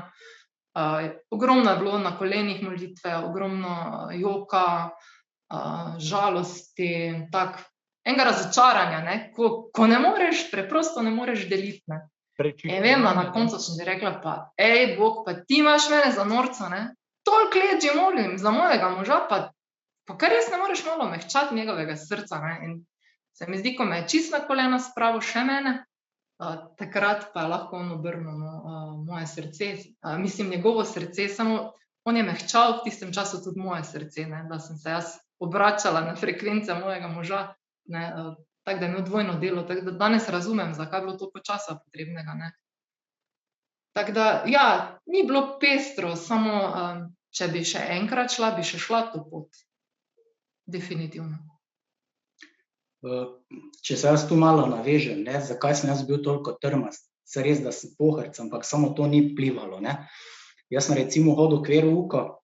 Ogromno je bilo na kolenih molitve, ogromno joka, žalosti, tako, enega razočaranja, ne, ko ne moreš, preprosto ne moreš deliti, ne. In vem, da na koncu sem si rekla pa, Bog, pa ti imaš mene za norca, ne, toliko let že molim za mojega moža, pa kar res ne moreš malo omehčati njegovega srca, ne, in se mi zdi, ko me je čisto na kolena spravil še mene, takrat pa je lahko on obrnil moje srce, mislim, njegovo srce, samo on je mehčal v tistem času tudi moje srce, ne, da sem se jaz obračala na frekvence mojega moža, ne, tako da je imel dvojno delo, tako da danes razumem, zakaj je bilo toliko časa potrebnega, ne. Tako da, ja, ni bilo pestro, samo če bi še enkrat šla, bi še šla to pot. definitivno. Če se jaz tu malo navežem, ne, zakaj sem jaz bil toliko trmast, se res, da sem pohorc, ampak samo to ni vplivalo. Ne. Jaz sem recimo hodil v verouko,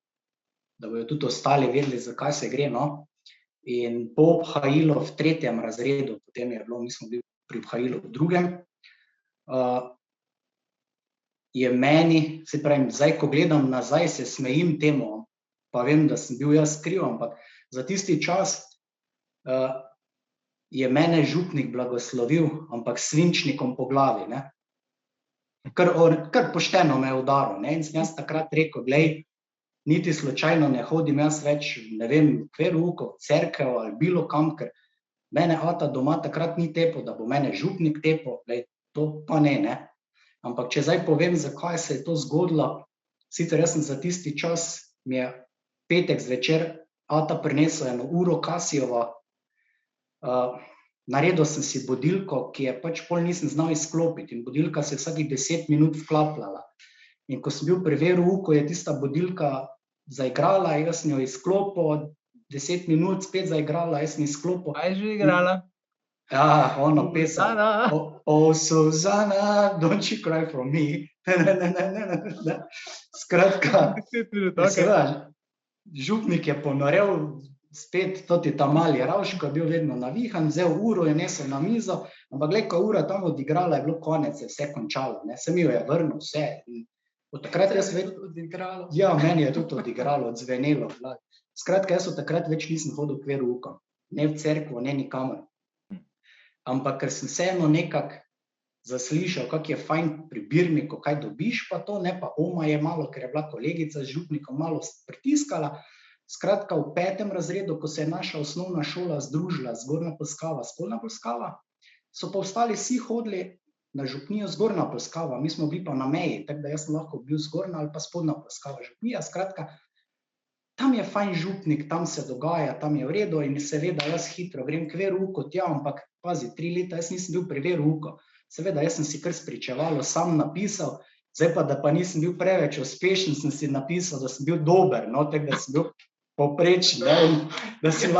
da bojo tudi ostali vedeli, zakaj se gre. No. In po obhajilu v 3. razredu, potem je bilo, mi smo bili pri obhajilu v 2. Je meni, se pravim, zdaj, ko gledam nazaj, se smejim temu, pa vem, da sem bil jaz kriv, ampak za tisti čas je mene župnik blagoslovil, ampak s svinčnikom po glavi. Ne. Kar pošteno me je udaril. Ne. In sem jaz takrat rekel, glej, niti slučajno ne hodim jaz več, ne vem, v verouko, v cerkev ali bilo kam, ker mene ata doma takrat ni tepel, da bo mene župnik tepel, glej, to pa ne. Ampak če zdaj povem, zakaj se je to zgodilo, sicer jaz sem za tisti čas, mi je petek zvečer ata prinesel 1 uro Casijova, naredil sem si budilko, ki je pač pol nisem znal izklopiti in budilka se je vsakih 10 minut vklapljala. In ko sem bil pri verouku, je tista budilka zaigrala, jaz sem jo izklopil, 10 minut spet zaigrala, jaz sem izklopil. Kaj je že igrala? Ja, ono pesem. Oh, Suzana, don't you cry for me. Skratka, župnik je ponorel spet toti ta mali Ravško, je bil vedno navihan, vzel uro, je nesel na mizo, ampak glej, ko ura tam odigrala, je bilo konec, je vse končalo, ne, se mi jo je vrnil, vse. Od takrat jaz odigralo. Ja, meni je tudi odigralo, odzvenelo. Skratka, jaz od takrat več nisem hodil v verouko, ne v cerkvo, ne nikamor. Ampak ker sem vseeno nekako zaslišal, kak je fajn pri Birniku, kaj dobiš pa to, ne, pa oma je malo, ker je bila kolegica z župnikom, malo pritiskala. Skratka, v 5. razredu, ko se je naša osnovna šola združila, Zgornja Polskava, Spodnja Polskava, so pa ostali vsi hodili na župnijo Zgornja Polskava, mi smo bili pa na meji, tako da jaz sem lahko bil Zgornja ali pa Spodnja Polskava župnija. Skratka, tam je fajn župnik, tam se dogaja, tam je v redu in seveda jaz hitro grem k verouku tja, ampak pazi, 3 leta jaz nisem bil pri verouku. Seveda, jaz sem si kar spričevalo sam napisal, zdaj pa, da pa nisem bil preveč uspešen, sem si napisal, da sem bil dober, no, tako da sem bil poprečen, ne, da si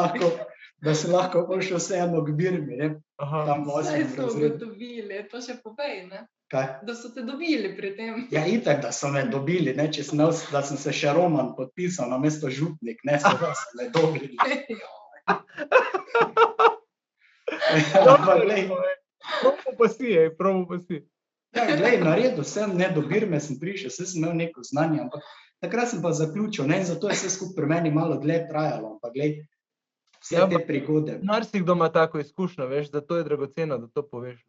lahko pošel vseeno k Birmi, ne. Saj so ugotovili, to še povej, ne. Kaj? Da so te dobili pri tem. Ja, itak, da so me dobili, ne, če sem imel, da sem se še Roman podpisal namesto župnik, ne, seveda so me dobili. Probo pa si. Ja, glej, naredil sem, ne, do Birme sem prišel, vse sem imel neko znanje, ampak takrat sem pa zaključil, ne, in zato je vse skupaj pri meni malo dlje trajalo, ampak glej, vse te prigode. Marsikdo ima tako izkušnjo, veš, zato je dragoceno, da to poveš.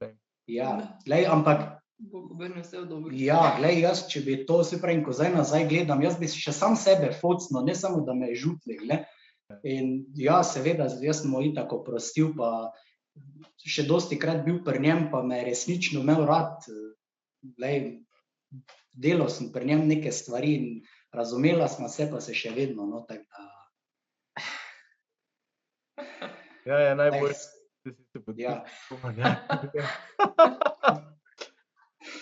Ja, glej, ampak Bog obrne vse v dobro. ja, glej, jaz, če bi to, se pravim, ko zdaj nazaj gledam, jaz bi še sam sebe focnil, ne samo, da me je župnik, ne. In ja, seveda, jaz sem mu itak oprostil, pa še dostikrat bil pri njem, pa me je resnično imel rad, glej, delal sem pri njem neke stvari in razumela sva se, pa se še vedno, no, tako da. Ja, najboljše, da si se podpisal. Ja.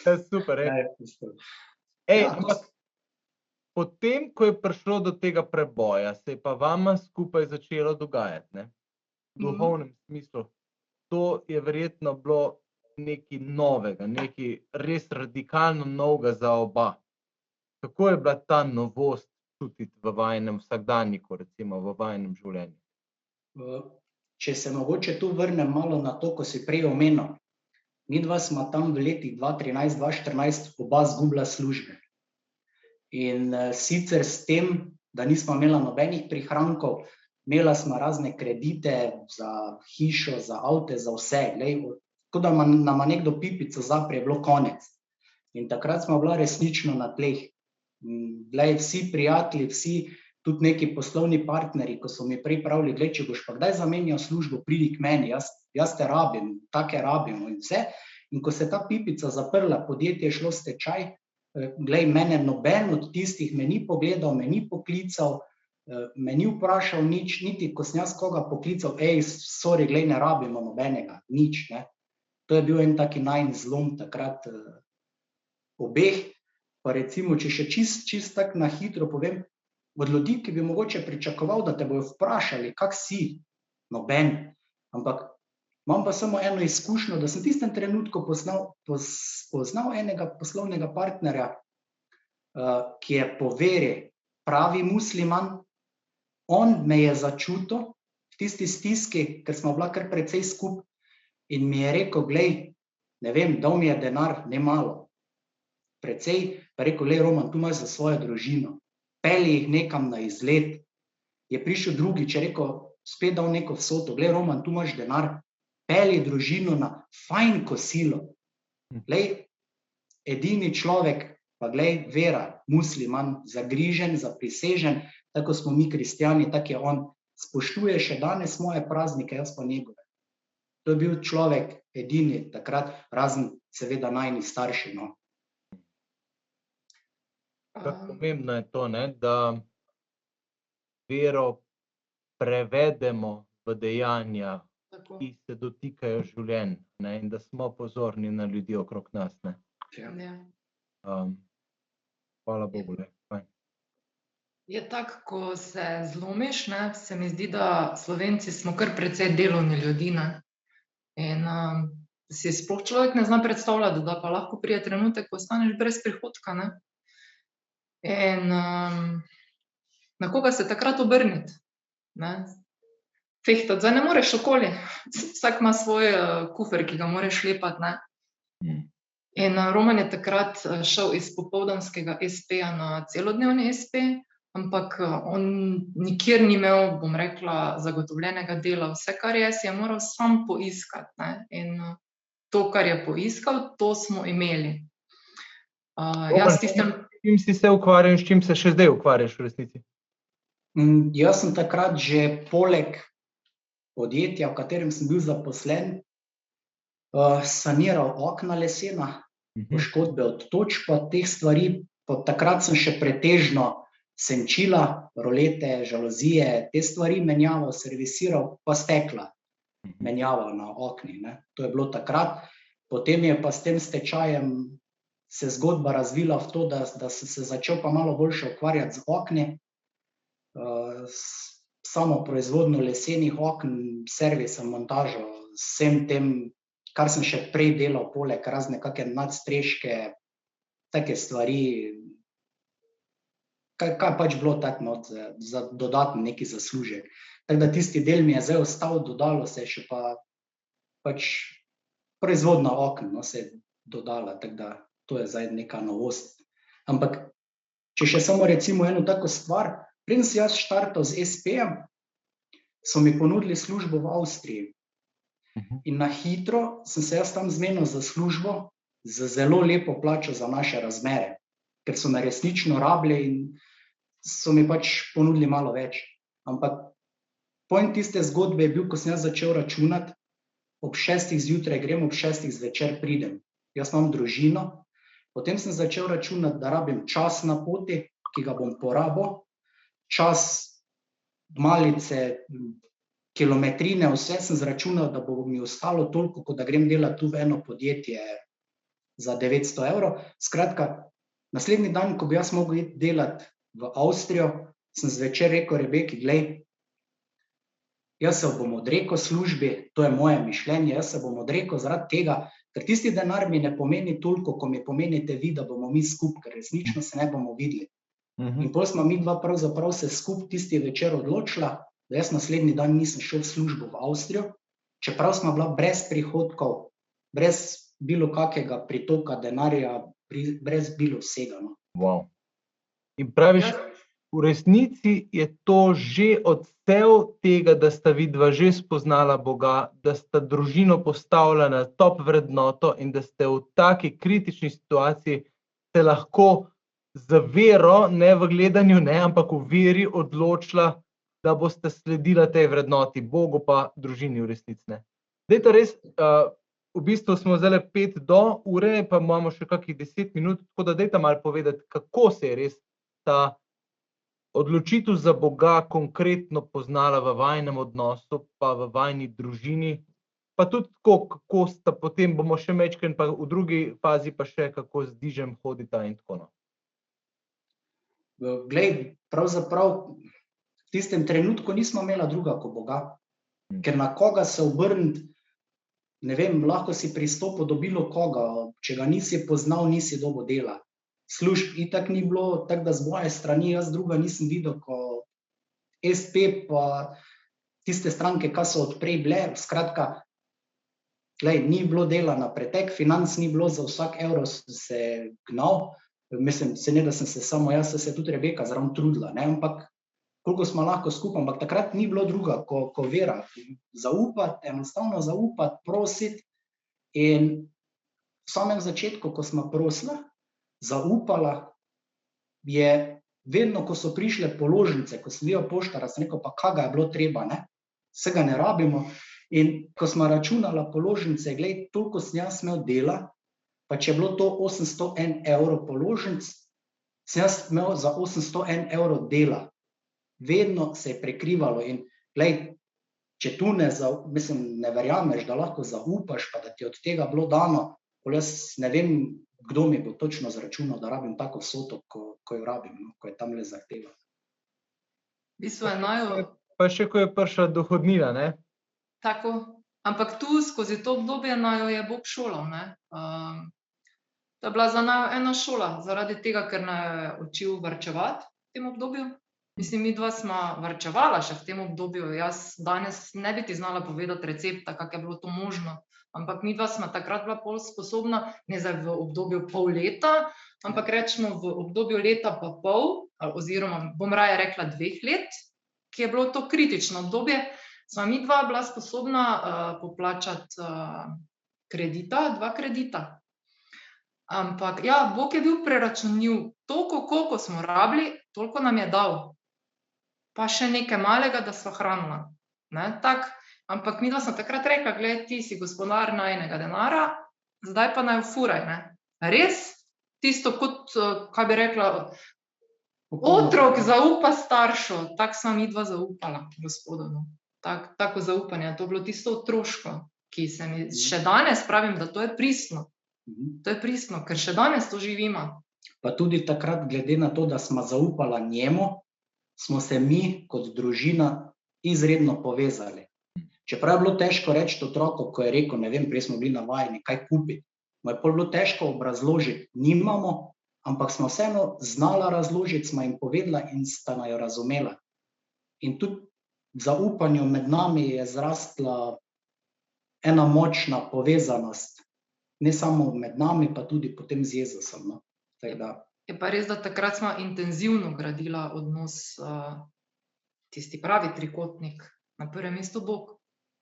Ja, super, ampak potem, ko je prišlo do tega preboja, se je pa vama skupaj začelo dogajati, ne? V duhovnem smislu. To je verjetno bilo nekaj novega, nekaj res radikalno novega za oba. Kako je bila ta novost čutiti v vajinem vsakdanjiku, recimo v vajinem življenju? Če se mogoče tu vrnem malo na to, ko si prej omenil, midva sva tam v letih 2013-2014 oba zgubila službe. In sicer s tem, da nisva imela nobenih prihrankov, imela sva razne kredite za hišo, za avte, za vse, glej, tako da nama nekdo pipico zapre, je bilo konec. In takrat sva bila resnično na tleh. Glej, vsi prijatelji, vsi tudi neki poslovni partnerji, ko so mi prej pravili, glej, če boš pa kdaj zamenjal službo, pridi k meni, jaz te rabim, take rabimo in vse. In ko se ta pipica zaprla, podjetje je šlo v stečaj, glej, mene noben od tistih me ni pogledal, me ni poklical, me ni vprašal nič, niti ko sem jaz koga poklical, sorry, glej, ne rabimo nobenega, nič, ne. To je bil en taki najin zlom takrat obeh, pa recimo, če še čist tak na hitro povem, od ljudi, ki bi mogoče pričakoval, da te bojo vprašali, kak si, noben, ampak imam pa samo eno izkušnjo, da sem v tistem trenutku poznal enega poslovnega partnerja, ki je po veri pravi musliman. On me je začutil v tisti stiski, ker smo bila kar precej skupaj, in mi je rekel, glej, ne vem, dal mi je denar, ne malo, precej, pa rekel, glej, Roman, tu imaš za svojo družino, pelji jih nekam na izlet. Je prišel drugič, je rekel, spet dal neko vsoto, glej, Roman, tu imaš denar, pelji družino na fajn kosilo. Glej, edini človek, pa glej, vera, musliman, zagrižen, zaprisežen, tako smo mi kristjani, tako je on, spoštuje še danes moje praznike, jaz pa njegove. To je bil človek edini takrat, razen seveda najini starši, no. Kako pomembno je to, ne, da vero prevedemo v dejanja, Tako. ki se dotikajo življenj, ne, in da smo pozorni na ljudi okrog nas, ne. Ja. Hvala Bogu, le. Fajn. Je tako, ko se zlomiš, ne, se mi zdi, da Slovenci smo kar precej delovni ljudi, ne. In si sploh človek ne zna predstavljati, da pa lahko pride trenutek, ko ostaneš brez prihodka, ne. In na koga se takrat obrniti, ne. Fehtati, zdaj ne moreš okoli, vsak ima svoj kufer, ki ga mora šlepati, ne. In Roman je takrat šel iz popoldanskega espeja na celodnevni espe, ampak on nikjer ni imel, bom rekla, zagotovljenega dela. Vse, kar je, si je moral sam poiskati, ne. In to, kar je poiskal, to smo imeli. Jaz tistem... S čim si se ukvarjal in s čim se še zdaj ukvarjaš v resnici? Jaz sem takrat že poleg podjetja, v katerem sem bil zaposlen, saniral okna lesena, poškodbe od točk pa teh stvari. Takrat sem še pretežno senčila, rolete, žaluzije, te stvari menjaval, servisiral, pa stekla menjaval na oknih, ne. To je bilo takrat. Potem je pa s tem stečajem se zgodba razvila v to, da sem se začel pa malo boljše ukvarjati z okni, samo proizvodnjo lesenih oken, servisom, montažo, vsem tem, kar sem še prej delal, poleg razne kake nadstreške, take stvari, kaj pač bilo tako not, za dodatni neki zaslužek. Tako da tisti del mi je zdaj ostal, dodalo se je še pa pač proizvodnja oken, no, se je dodala, tako da to je zdaj neka novost. Ampak, če še samo recimo eno tako stvar, preden sem jaz štartal z espejem, so mi ponudili službo v Avstriji. In na hitro sem se jaz tam zmenil za službo, z zelo lepo plačo za naše razmere, ker so me resnično rabili in so mi pač ponudili malo več. Ampak point tiste zgodbe je bil, ko sem jaz začel računati, ob 6 zjutraj grem, ob 6 zvečer pridem. Jaz imam družino, potem sem začel računati, da rabim čas na poti, ki ga bom porabil, čas malice, kilometrine, vse sem zračunal, da bo mi ostalo toliko, kot da grem delati tu v eno podjetje za 900 evrov. Skratka, naslednji dan, ko bi jaz mogel iti delati v Avstrijo, sem zvečer rekel Rebeki, glej, jaz se bom odrekel službi, to je moje mišljenje, jaz se bom odrekel zaradi tega, ker tisti denar mi ne pomeni toliko, ko mi pomenite vi, da bomo mi skupaj, ker resnično se ne bomo videli. In potem smo mi dva pravzaprav se skupaj tisti večer odločila, da jaz naslednji dan nisem šel v službo v Avstrijo, čeprav smo bila brez prihodkov, brez bilo kakega pritoka denarja, brez bilo vsega. No. Wow. In praviš, v resnici je to že odsev tega, da sta vidva že spoznala Boga, da sta družino postavila na top vrednoto in da ste v taki kritični situaciji se lahko z vero, ne v gledanju, ne, ampak v veri odločila, da boste sledila tej vrednoti, Bogu pa družini v resnici, ne. Dajte res, v bistvu smo zdaj 5 do ure, pa imamo še kakih 10 minut, tako da dajte malo povedati, kako se je res ta odločitev za Boga konkretno poznala v vajinem odnosu, pa v vajni družini, pa tudi tako, kako sta potem, bomo še majčkeno, pa v drugi fazi pa še, kako z Dižem hodita in tako no. Glej, pravzaprav v tistem trenutku nismo imela druga kot Boga, ker na koga se obrniti, ne vem, lahko si pristopil do bilo koga, če ga nisi poznal, nisi dobil dela. Služb itak ni bilo, tako da z moje strani jaz druga nisem videl, ko SP pa tiste stranke, ki so odprej bile, skratka, glej, ni bilo dela na pretek, financ ni bilo, za vsak evro sem se gnal, mislim, se ne, da sem se samo jaz, se tudi Rebeka zraven trudila, ne, ampak koliko smo lahko skupaj, ampak takrat ni bilo druga, ko vera, zaupati, enostavno zaupati, prositi in v samem začetku, ko smo prosila, zaupala, je vedno, ko so prišle položnice, ko sem videl poštara, sem rekel, pa kaj ga je bilo treba, ne, vsega ne rabimo. In ko smo računala položnice, glej, toliko sem jaz imel dela, pa če je bilo to 801 evrov položnic, sem jaz imel za 801 evrov dela. Vedno se je prekrivalo in glej, če tu ne verjameš, da lahko zaupaš, pa da ti od tega bilo dano, jaz ne vem, kdo mi bo točno zračunal, da rabim tako vsoto, ko jo rabim, no, ko je tamle zahteva. V bistvu je Najo, Pa še ko je prišla dohodnina, ne? tako, ampak tu skozi to obdobje Najo je Bog šolal, ne. To je bila za Najo ena šola, zaradi tega, ker naju je učil varčevati v tem obdobju. Mislim, midva sva varčevala še v tem obdobju, jaz danes ne bi ti znala povedati recepta, kako je bilo to možno, ampak midva sva takrat bila pol sposobna, ne zdaj v obdobju pol leta, ampak rečemo v obdobju leta pa pol, oziroma bom raje rekla 2 let, ki je bilo to kritično obdobje, sva midva bila sposobna poplačati kredita, 2 kredita. Ampak ja, Bog je bil preračunljiv, toliko, koliko smo rabili, toliko nam je dal. Pa še nekaj malega, da sva hranila, ne, tako. Ampak midva sva takrat rekla, glej, ti si gospodar najinega denarja, zdaj pa naj furaj, ne. Res, tisto kot, kaj bi rekla, otrok zaupa staršu, tako sva midva zaupala Gospodu, no. Tako zaupanje, to je bilo tisto otroško, ki se mi še danes pravim, da to je pristno. To je pristno, ker še danes to živimo. Pa tudi takrat, glede na to, da sva zaupala njemu, smo se mi kot družina izredno povezali. Čeprav je bilo težko reči otroku, ko je rekel, ne vem, prej smo bili navajeni, kaj kupiti, mu je pol bilo težko obrazložiti, nimamo, ampak smo vseeno znala razložiti, sva jim povedala in sta naju razumela. In tudi v zaupanju med nami je zrastla ena močna povezanost, ne samo med nami, pa tudi potem z Jezusom, no. Tako da. Je pa res, da takrat sva intenzivno gradila odnos, tisti pravi trikotnik, na prvem mestu Bog.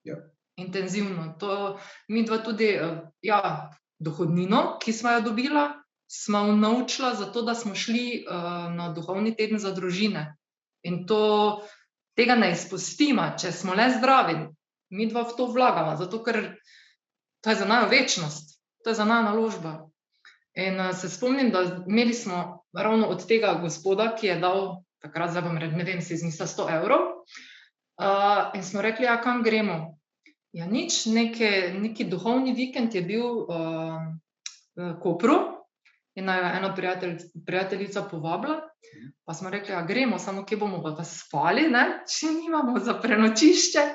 Ja. Intenzivno, to midva tudi, ja, dohodnino, ki sva jo dobila, sva unovčila zato, da smo šli na duhovni teden za družine. In to, tega ne izpustiva, če smo le zdravi, midva v to vlagava, zato ker to je za naju večnost, to je za naju naložba. In se spomnim, da imeli smo ravno od tega gospoda, ki je dal, takrat zdaj bom ne vem, si izmislila 100 evrov, in smo rekli, ja, kam gremo? Ja, nič, neki duhovni vikend je bil v Kopru in naju je ena prijateljica povabila, pa smo rekli, ja, gremo, samo kje bomo pa spali, ne, če nimamo za prenočišče.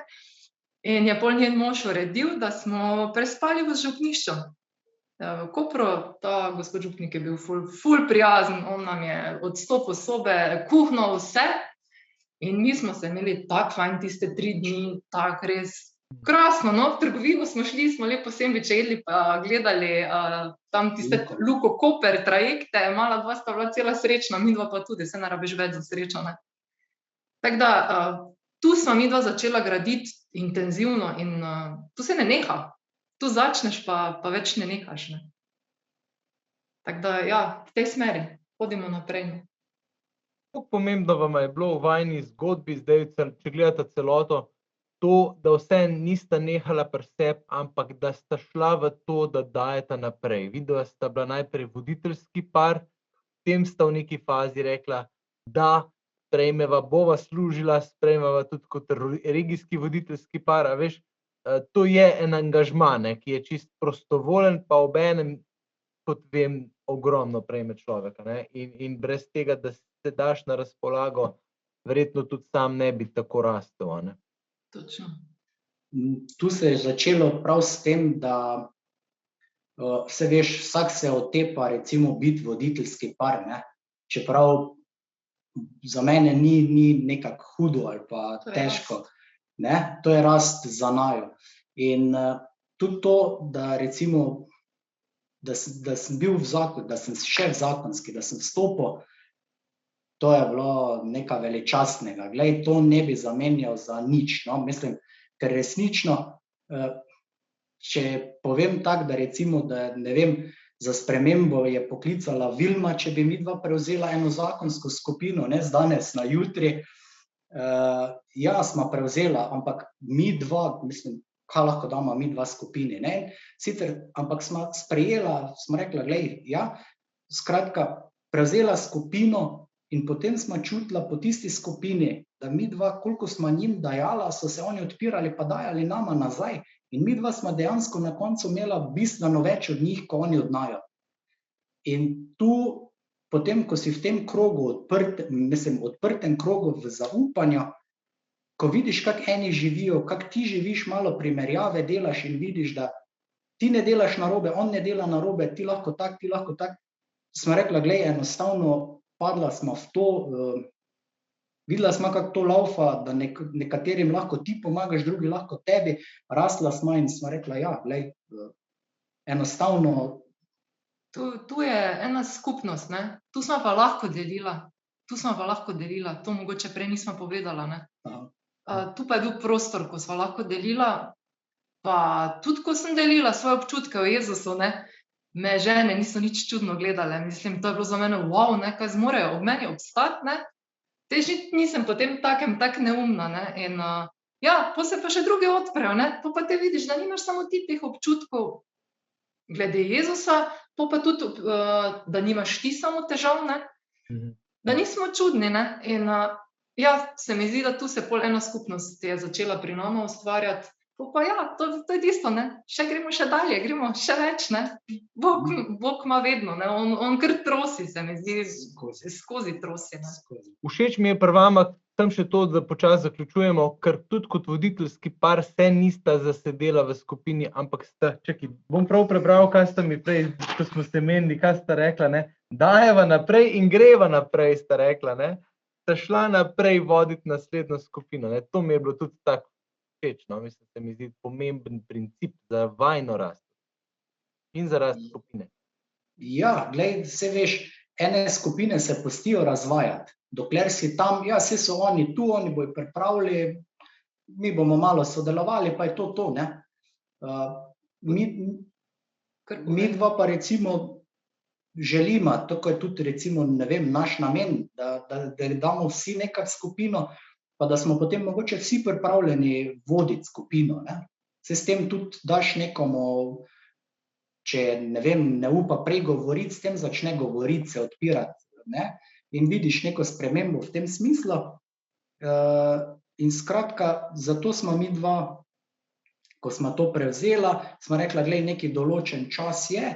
In je pol njen mož uredil, da smo prespali v župnišču. V Kopru, ta gospod župnik je bil ful prijazen, on nam je odstopil sobe, kuhnal vse in mi smo se imeli tako fajn tiste 3 dni, tako res krasno, no, v trgovino smo šli, smo lepo sendviče jedli pa gledali tam tiste Luko Koper trajekte, mala dva sta bila cela srečna, midva pa tudi, saj ne rabiš več za srečo, ne. Tako da, tu sva midva začela graditi intenzivno in tu se ne neha. Tu začneš, pa več ne nehaš, ne. Tako da, ja, v tej smeri, hodimo naprej. Kako pomembno vam je bilo v vajini zgodbi, zdaj, če gledate celoto, to, da vse nista nehala pri sebi, ampak da sta šla v to, da dajeta naprej. Videla sta bila najprej voditeljski par, potem sta v neki fazi rekla, da sprejmeva, bova služila, sprejmeva tudi kot regijski voditeljski par, a veš, to je en angažma, ne, ki je čisto prostovoljen, pa obenem, kot vem, ogromno prejme človeka, ne? In brez tega, da se daš na razpolago, verjetno tudi sam ne bi tako rastel, ne? Točno. Tu se je začelo prav s tem, da vse veš, vsak se otepa recimo biti voditeljski par, ne? Čeprav za mene ni nekako hudo ali pa težko, ne? To je rast za naju. In tudi to, da recimo, da sem bil da sem šel zakonski, da sem vstopil, to je bilo nekaj veličastnega. Glej, to ne bi zamenjal za nič, no, mislim, ker resnično, če povem tako, da recimo, da ne vem, za spremembo je poklicala Vilma, če bi midva prevzela eno zakonsko skupino, ne, z danes na jutri, ja, sva prevzela, ampak midva, mislim, kaj lahko damo midva skupini, ne, sicer, ampak sva sprejela, sva rekla, glej, ja, skratka, prevzela skupino in potem sva čutila po tisti skupini, da midva, koliko sva njim dajala, so se oni odpirali pa dajali nama nazaj in midva sva dejansko na koncu imela bistveno več od njih, ko oni od naju. In tu, potem, ko si v tem krogu, odprtem krogu v zaupanju, ko vidiš, kako eni živijo, kako ti živiš, malo primerjave delaš in vidiš, da ti ne delaš narobe, on ne dela narobe, ti lahko tak, sva rekla, glej, enostavno padla sva v to, videla sva, kako to laufa, da nekaterim lahko ti pomagaš, drugi lahko tebi, rasla sva in sva rekla, ja, glej, enostavno. Tu je ena skupnost, ne? Tu smo pa lahko delila, to mogoče prej nismo povedala, ne? Tu pa je bil prostor, ko sva lahko delila, pa tudi, ko sem delila svoje občutke o Jezusu, ne, me žene niso nič čudno gledale, mislim, to je bilo za mene, wow, ne, kaj zmorejo ob meni obstati, ne, tež nisem potem tako neumna, ne, in ja, po se pa še drugi odprejo, ne, po pa te vidiš, da nimaš samo ti teh občutkov glede Jezusa, po pa tudi, da nimaš ti samo težav, ne, da nismo čudni, ne, in ja, se mi zdi, da tu se pol ena skupnost je začela pri nama ustvarjati, pa ja, to je tisto, ne, gremo še dalje, gremo še več, ne, Bog ima vedno, ne, on kar trosi, se mi zdi, skozi trosi, ne. Všeč mi je pri vama tam še to, da počasi zaključujemo, ker tudi kot voditeljski par se nista zasedela v skupini, ampak čakaj, bom prav prebral, kaj sta mi prej, ko smo se menili, kaj sta rekla, ne, dajeva naprej in greva naprej, sta rekla, ne. Sta šla naprej voditi naslednjo skupino, ne, to mi je bilo tudi tako všeč, no, mislim, se mi zdi pomemben princip za vajno rast in za rast skupine. Ja, glej, saj veš, ene skupine se pustijo razvajati, dokler si tam, ja, saj so oni tu, oni bojo pripravili, mi bomo malo sodelovali, pa je to, ne. Midva pa recimo želimo, tako je tudi recimo, ne vem, naš namen, da damo vsi nekako skupino, pa da smo potem mogoče vsi pripravljeni voditi skupino, ne. Se s tem tudi daš nekomu, če, ne vem, ne upa prej govoriti, s tem začne govoriti, se odpirati, ne, in vidiš neko spremembo v tem smislu. In skratka, zato smo midva, ko smo to prevzela, smo rekla, glej, neki določen čas je,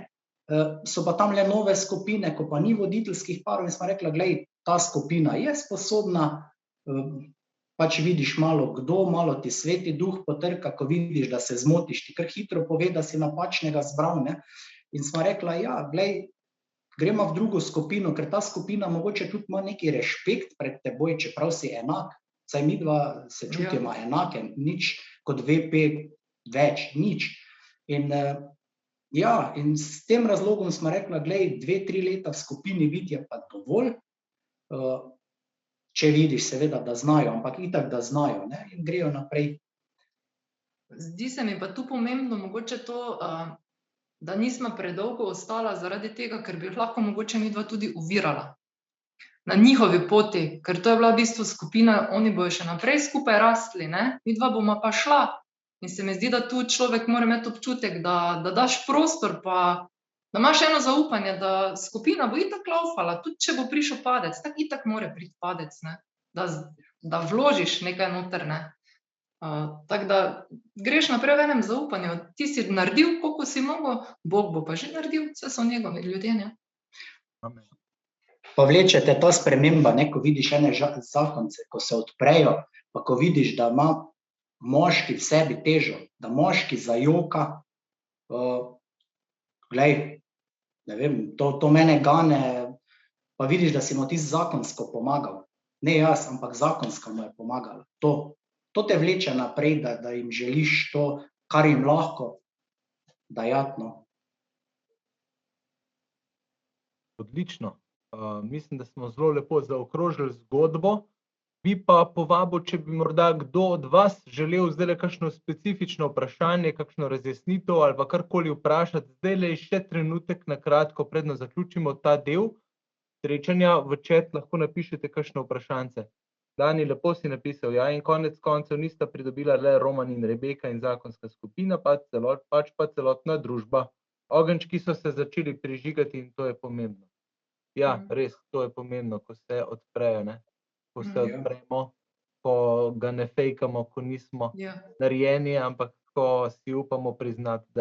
so pa tam le nove skupine, ko pa ni voditeljskih parov, in smo rekla, glej, ta skupina je sposobna, pač vidiš malo kdo, malo ti Sveti Duh potrka, ko vidiš, da se zmotiš, ti kar hitro pove, da si napačnega zbral, ne, in smo rekla, ja, glej, gremo v drugo skupino, ker ta skupina mogoče tudi ima neki rešpekt pred teboj, čeprav si enak, saj midva se čutimo enake, nič kot VP več, nič. In ja, in s tem razlogom smo rekla, glej, 2-3 leta v skupini biti je pa dovolj, če vidiš seveda, da znajo, ampak itak, da znajo, ne, in grejo naprej. Zdi se mi pa tu pomembno mogoče to, da nismo predolgo ostala zaradi tega, ker bi jih lahko mogoče midva tudi ovirala na njihovi poti, ker to je bila v bistvu skupina, oni bojo še naprej skupaj rastli, ne, midva bomo pa šla. In se mi zdi, da tu človek mora imeti občutek, da daš prostor, pa da imaš eno zaupanje, da skupina bo itak laufala, tudi če bo prišel padec, tako itak mora priti padec, ne, da vložiš nekaj noter, ne. Tako da greš naprej v enem zaupanju, ti si naredil, koliko si mogel, Bog bo pa že naredil, saj so njegovi ljudje, ne. Amen. Pa vlečete ta sprememba, ne, ko vidiš ene zakonce, ko se odprejo, pa ko vidiš, da ima moški v sebi težo, da moški zajoka, glej, ne vem, to mene gane, pa vidiš, da si mu ti zakonsko pomagal. Ne jaz, ampak zakonsko mu je pomagala. To te vleče naprej, da jim želiš to, kar jim lahko dajati, no. Odlično. Mislim, da smo zelo lepo zaokrožili zgodbo. Bi pa povabil, če bi morda kdo od vas želel zdaj kakšno specifično vprašanje, kakšno razjasnitev ali pa karkoli vprašati. Zdaj še trenutek na kratko, predno zaključimo ta del srečanja, v chat lahko napišete kakšno vprašanje. Dani, lepo si napisal, ja, in konec koncev nista pridobila le Roman in Rebeka in zakonska skupina, pač pa celotna družba. Ogenčki so se začeli prižigati in to je pomembno. Ja, res, to je pomembno, ko se odprejo, ne? Ko se odpremo, ko ga ne fejkamo, ko nismo narejeni, ampak ko si upamo priznati,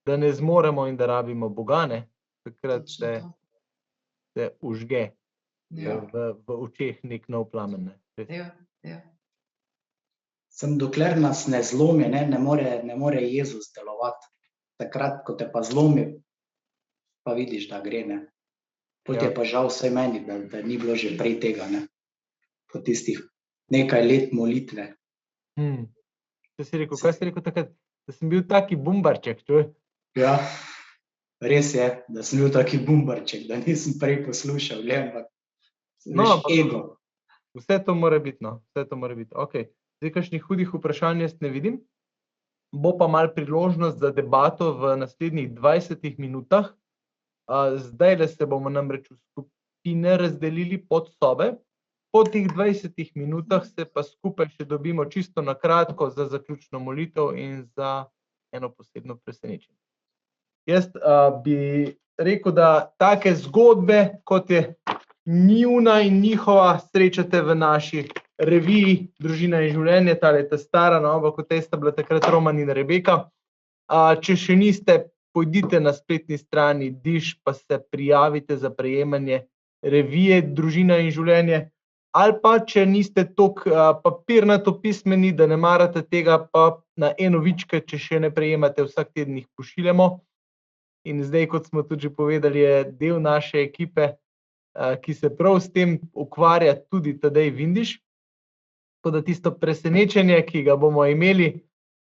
da ne zmoremo in da rabimo Boga, ne? Takrat se užge v očeh nek nov plamen. Sem dokler nas ne zlomi, ne more Jezus delovati. Takrat, ko te pa zlomi, pa vidiš, da gre, ne. Potem je pa žal vsaj meni, da ni bilo že prej tega, ne. Po tistih nekaj let molitve. Kaj si rekel takrat? Da sem bil taki bumbarček, čuj? Ja, res je, da sem bil taki bumbarček, da nisem prej poslušal, ampak ego. Vse to mora biti, no. Vse to mora biti. Ok, zdaj kakšnih hudih vprašanj jaz ne vidim. Bo pa malo priložnost za debato v naslednjih 20 minutah. Zdajle se bomo namreč v skupine razdelili pod sobe. Po teh 20 minutah se pa skupaj še dobimo čisto na kratko za zaključno molitev in za eno posebno presenečenje. Jaz bi rekel, da take zgodbe, kot je njuna in njihova, srečate v naši reviji Družina in življenje, tale ta stara, nova, kot sta bila takrat Roman in Rebeka. Če še niste, pojdite na spletni strani Diš, pa se prijavite za prejemanje revije Družina in življenje. Ali pa, če niste toliko papirnato pismeni, da ne marate tega, pa na e-novičke, če še ne prejemate, vsak teden jih pošiljamo. In zdaj, kot smo tudi že povedali, je del naše ekipe, ki se prav s tem ukvarja, tudi Tadej Vindiš. Tako da tisto presenečenje, ki ga bomo imeli,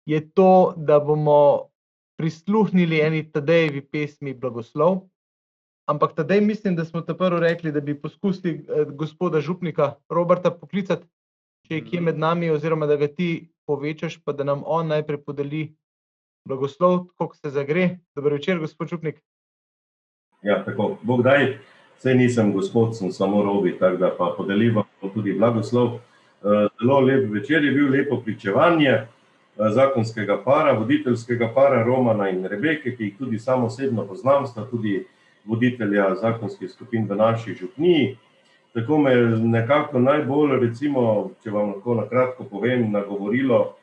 je to, da bomo prisluhnili eni Tadejevi pesmi Blagoslov. Ampak Tadej, mislim, da smo prvo rekli, da bi poskusili gospoda župnika Roberta poklicati, če je kje med nami, oziroma da ga ti povečaš, pa da nam on najprej podeli blagoslov, koliko se zagre. Dober večer, gospod župnik. Ja, tako, Bog daj, saj nisem gospod, sem samo Robi, tako da pa podelivam tudi blagoslov. Zelo lep večer je bil, lepo pričevanje zakonskega para, voditeljskega para Romana in Rebeke, ki jih tudi sam osebno poznam, sta tudi voditelja zakonskih skupin v naši župniji. Tako me nekako najbolj, recimo, če vam lahko na kratko povem, nagovorilo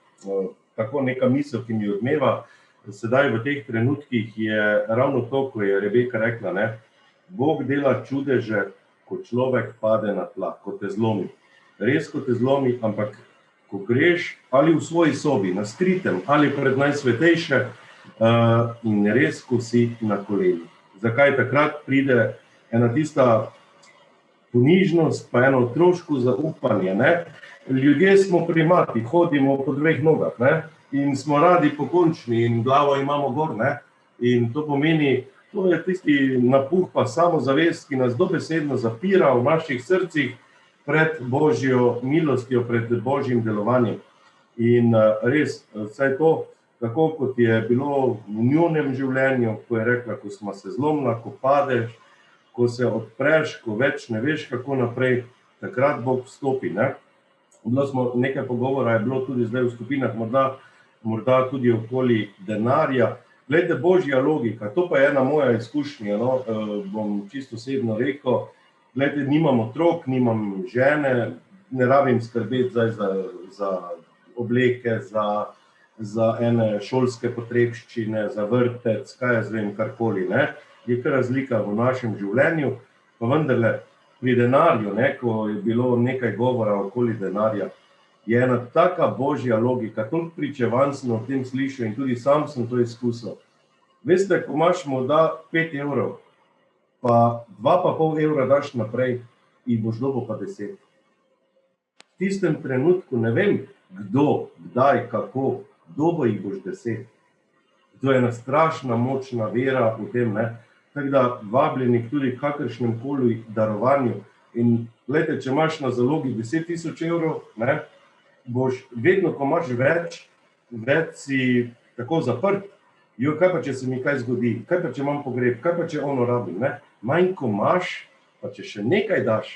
tako neka misel, ki mi odmeva. Sedaj v teh trenutkih je ravno to, ko je Rebeka rekla, ne, Bog dela čudeže, ko človek pade na tla, ko te zlomi. Res, ko te zlomi, ampak ko greš ali v svoji sobi, na skritem, ali pred najsvetejše in res, ko si na koleni. Zakaj takrat pride ena tista ponižnost, pa eno otroško zaupanje, ne? Ljudje smo primati, hodimo po dveh nogah, ne? In smo radi pokončni in glavo imamo gor, ne? In to pomeni, to je tisti napuh pa samozavest, ki nas dobesedno zapira v naših srcih pred Božjo milostjo, pred Božjim delovanjem. In res, vsaj to, tako kot je bilo v njunem življenju, ko je rekla, ko smo se zlomila, ko padeš, ko se odpreš, ko več ne veš, kako naprej, takrat Bog vstopi, ne? Bilo smo, nekaj pogovora je bilo tudi zdaj v skupinah, morda tudi okoli denarja. Glejte, Božja logika, to pa je ena moja izkušnja, no, bom čisto osebno rekel. Glejte, nimam otrok, nimam žene, ne rabim skrbeti zdaj za obleke, za ene šolske potrebščine, za vrtec, kaj jaz vem, karkoli, ne. je kar razlika v našem življenju, pa vendarle pri denarju, ko je bilo nekaj govora okoli denarja, je ena taka božja logika, toliko pričevanj sem o tem slišal in tudi sam sem to izkusil. Veste, ko imaš morda 5 evrov, pa 2,5 evra daš naprej in boš dobil pa 10. V tistem trenutku ne vem, kdo, kdaj, kako, dobil jih boš 10. To je ena strašna močna vera v tem, Tako da vabljeni tudi k kakršnem koli darovanju. In gledajte, če imaš na zalogi 10.000 evrov, boš vedno, ko imaš več si tako zaprt. Kaj pa, če se mi kaj zgodi, kaj pa, če imam pogreb, kaj pa, če ono rabim, Manj, ko imaš, pa če še nekaj daš,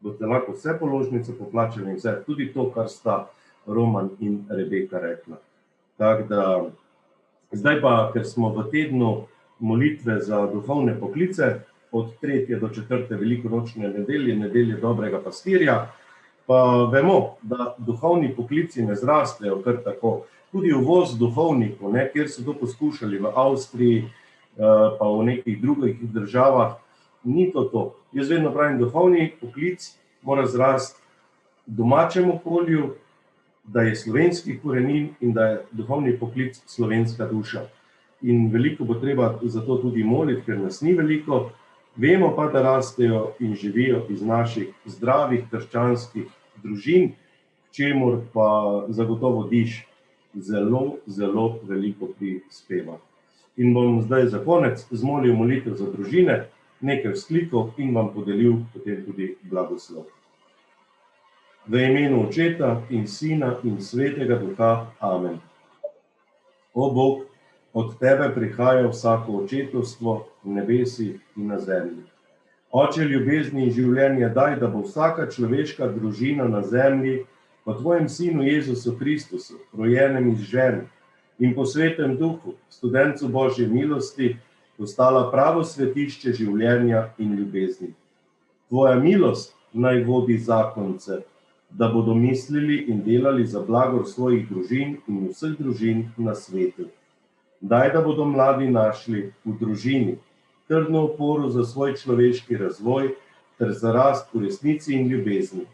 boste lahko vse položnice poplačali in vse, tudi to, kar sta Roman in Rebeka rekla. Tako da, zdaj pa, ker smo v tednu molitve za duhovne poklice, od 3. do 4. velikonočne nedelje dobrega pastirja, pa vemo, da duhovni poklici ne zrastejo kar tako. Tudi uvoz duhovnikov, kjer so to poskušali v Avstriji, pa v nekih drugih državah, ni to. Jaz vedno pravim, duhovni poklic mora zrasti v domačem okolju, da je slovenski korenin in da je duhovni poklic slovenska duša. In veliko bo treba za to tudi moliti, ker nas ni veliko. Vemo pa, da rastejo in živijo iz naših zdravih krščanskih družin, čemur pa zagotovo Diš zelo, zelo veliko prispeva. In bom zdaj za konec zmolil molitev za družine, nekaj vzklikov in vam podelil potem tudi blagoslov. V imenu Očeta in Sina in Svetega Duha. Amen. O Bog, od Tebe prihaja vsako očetovstvo v nebesih in na zemlji. Oče ljubezni in življenja, daj, da bo vsaka človeška družina na zemlji po Tvojem Sinu Jezusu Kristusu, rojenem iz žene in po Svetem Duhu, studencu Božje milosti, postala pravo svetišče življenja in ljubezni. Tvoja milost naj vodi zakonce, da bodo mislili in delali za blagor svojih družin in vseh družin na svetu. Daj, da bodo mladi našli v družini trdno oporo za svoj človeški razvoj ter za rast v resnici in ljubezni.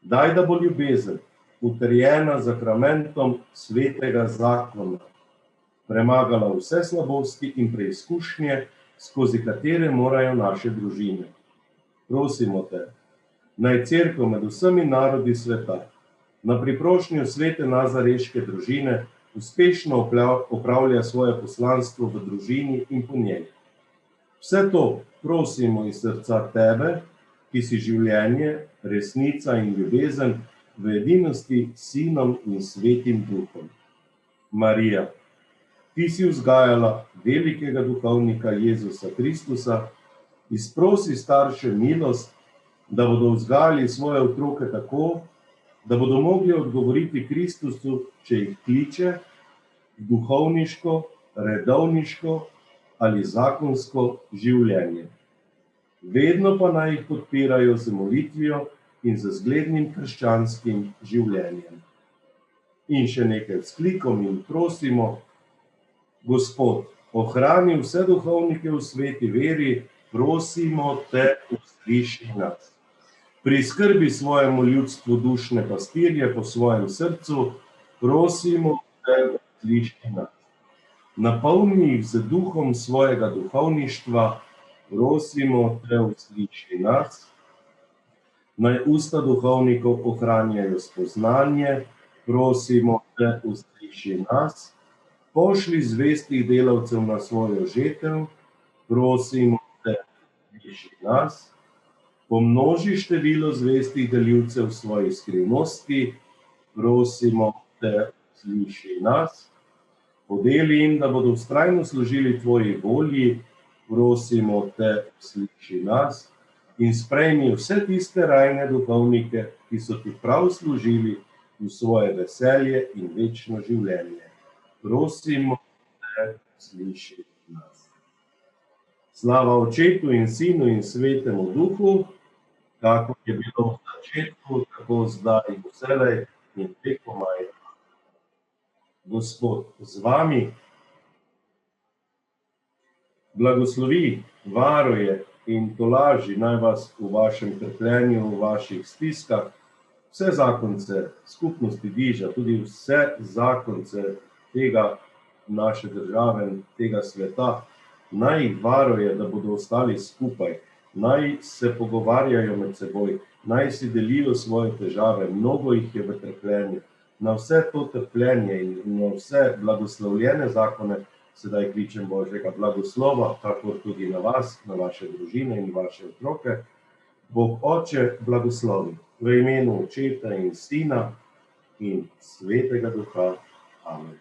Daj, da bo ljubezen utrjena z sakramentom svetega zakona, premagala vse slabosti in preizkušnje, skozi katere morajo naše družine. Prosimo Te, naj Cerkev med vsemi narodi sveta na priprošnjo svete nazareške družine uspešno opravlja svoje poslanstvo v družini in po njej. Vse to prosimo iz srca Tebe, ki si življenje, resnica in ljubezen v edinosti s Sinom in Svetim Duhom. Marija, Ti si vzgajala velikega duhovnika Jezusa Kristusa, izprosi starše milost, da bodo vzgajali svoje otroke tako, da bodo mogli odgovoriti Kristusu, če jih kliče, duhovniško, redovniško ali zakonsko življenje. Vedno pa naj jih podpirajo z molitvijo in z zglednim krščanskim življenjem. In še nekaj vzklikom in prosimo, Gospod, ohrani vse duhovnike v sveti veri, prosimo Te, usliši nas. Pri skrbi svojemu ljudstvu dušne pastirje po svojem srcu, prosimo Te, usliši nas. Napolni jih z duhom svojega duhovništva, prosimo Te, usliši nas. Naj usta duhovnikov ohranjajo spoznanje, prosimo Te, usliši nas. Pošli zvestih delavcev na svojo žetev, prosimo Te, usliši nas. Pomnoži število zvestih delilcev svoje skrivnosti, prosimo Te, usliši nas. Podeli jim, da bodo vztrajno služili Tvoji volji, prosimo Te, usliši nas. In sprejmi vse tiste rajne duhovnike, ki so Ti prav služili v svoje veselje in večno življenje. Prosimo Te, usliši nas. Slava Očetu in Sinu in Svetemu Duhu, kako je bilo v začetku, tako zdaj in vselej in vekomaj. Gospod z vami, blagoslovi, varuje in tolaži naj vas v vašem trpljenju, v vaših stiskah, vse zakonce skupnosti Diža, tudi vse zakonce tega naše države, tega sveta, naj jih varuje, da bodo ostali skupaj, naj se pogovarjajo med seboj, naj si delijo svoje težave, mnogo jih je v trpljenju. Na vse to trpljenje in na vse blagoslovljene zakone sedaj kličem Božjega blagoslova, kakor tudi na vas, na vaše družine in vaše otroke. Bog Oče blagoslovi v imenu Očeta in Sina in Svetega Duha. Amen.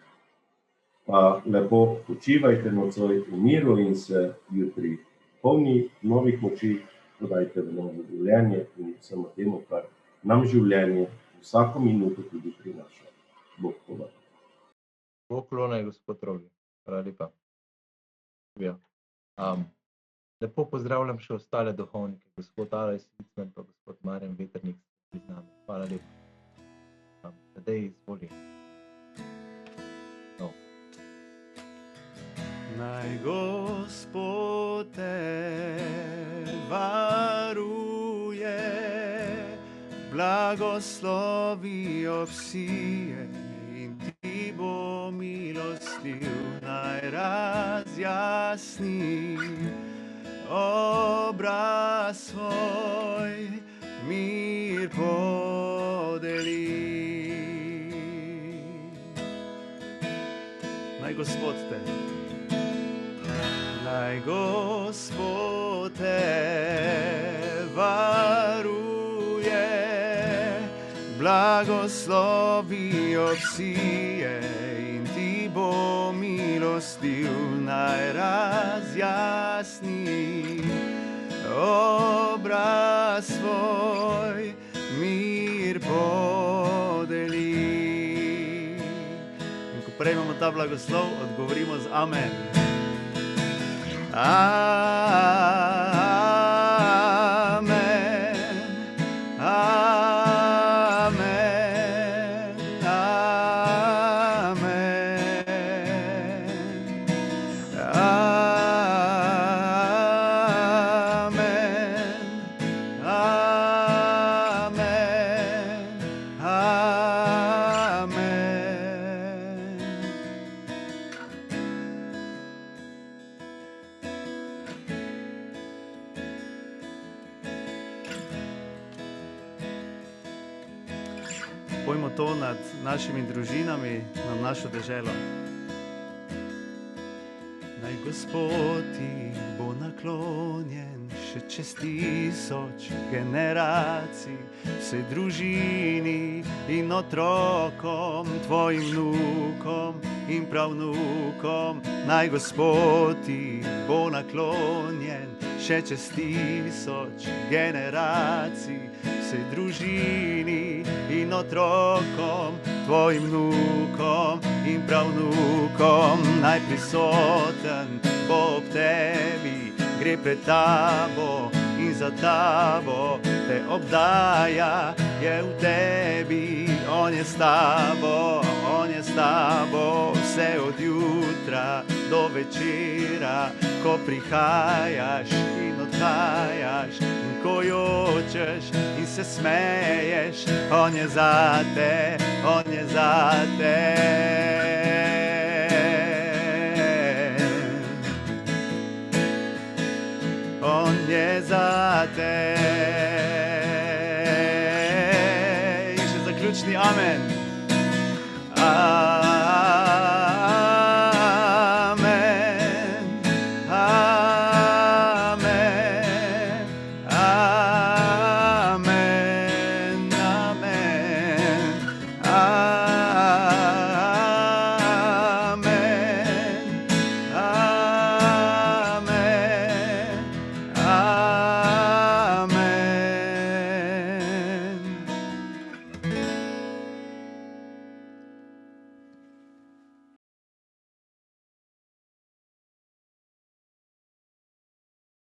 Pa lepo počivajte nocoj v miru in se jutri polni novih moči podajte v novo življenje in samo temu, kar nam življenje vsako minuto tudi prinaša. Bog pomaga. Bog klonaj, gospod Robi. Hvala lepa. Ja. Lepo pozdravljam še ostale duhovnike, gospod Alojz Slicman pa gospod Marjan Vetrnik z nami. Hvala lepa. Tadej, izvoli. No. Naj Gospod te varuje, blagoslovi obsije in ti bo milostiv, naj razjasni obraz svoj, mir podeli. Naj Gospod te, naj Gospod te varuje, blagoslovi obsije in ti bo milostiv, naj razjasni obraz svoj, mir podeli. In ko prejmemo ta blagoslov, odgovorimo z amen. Amen. Amen. Pojmo to nad našimi družinami, nad našo deželo. Naj Gospod ti bo naklonjen še čez 1000 generacij, vsej družini in otrokom, tvojim vnukom in pravnukom. Naj Gospod ti bo naklonjen še čez 1000 generacij, vsej družini in otrokom, tvojim vnukom in pravnukom. Naj prisoten bo ob tebi, gre pred tabo in za tabo te obdaja, je v tebi, on je s tabo, on je s tabo, vse od jutra do večera, ko prihajaš in odhajaš, in ko jočeš in se smeješ, on je zate, on je zate. On je zate. In še zaključni amen.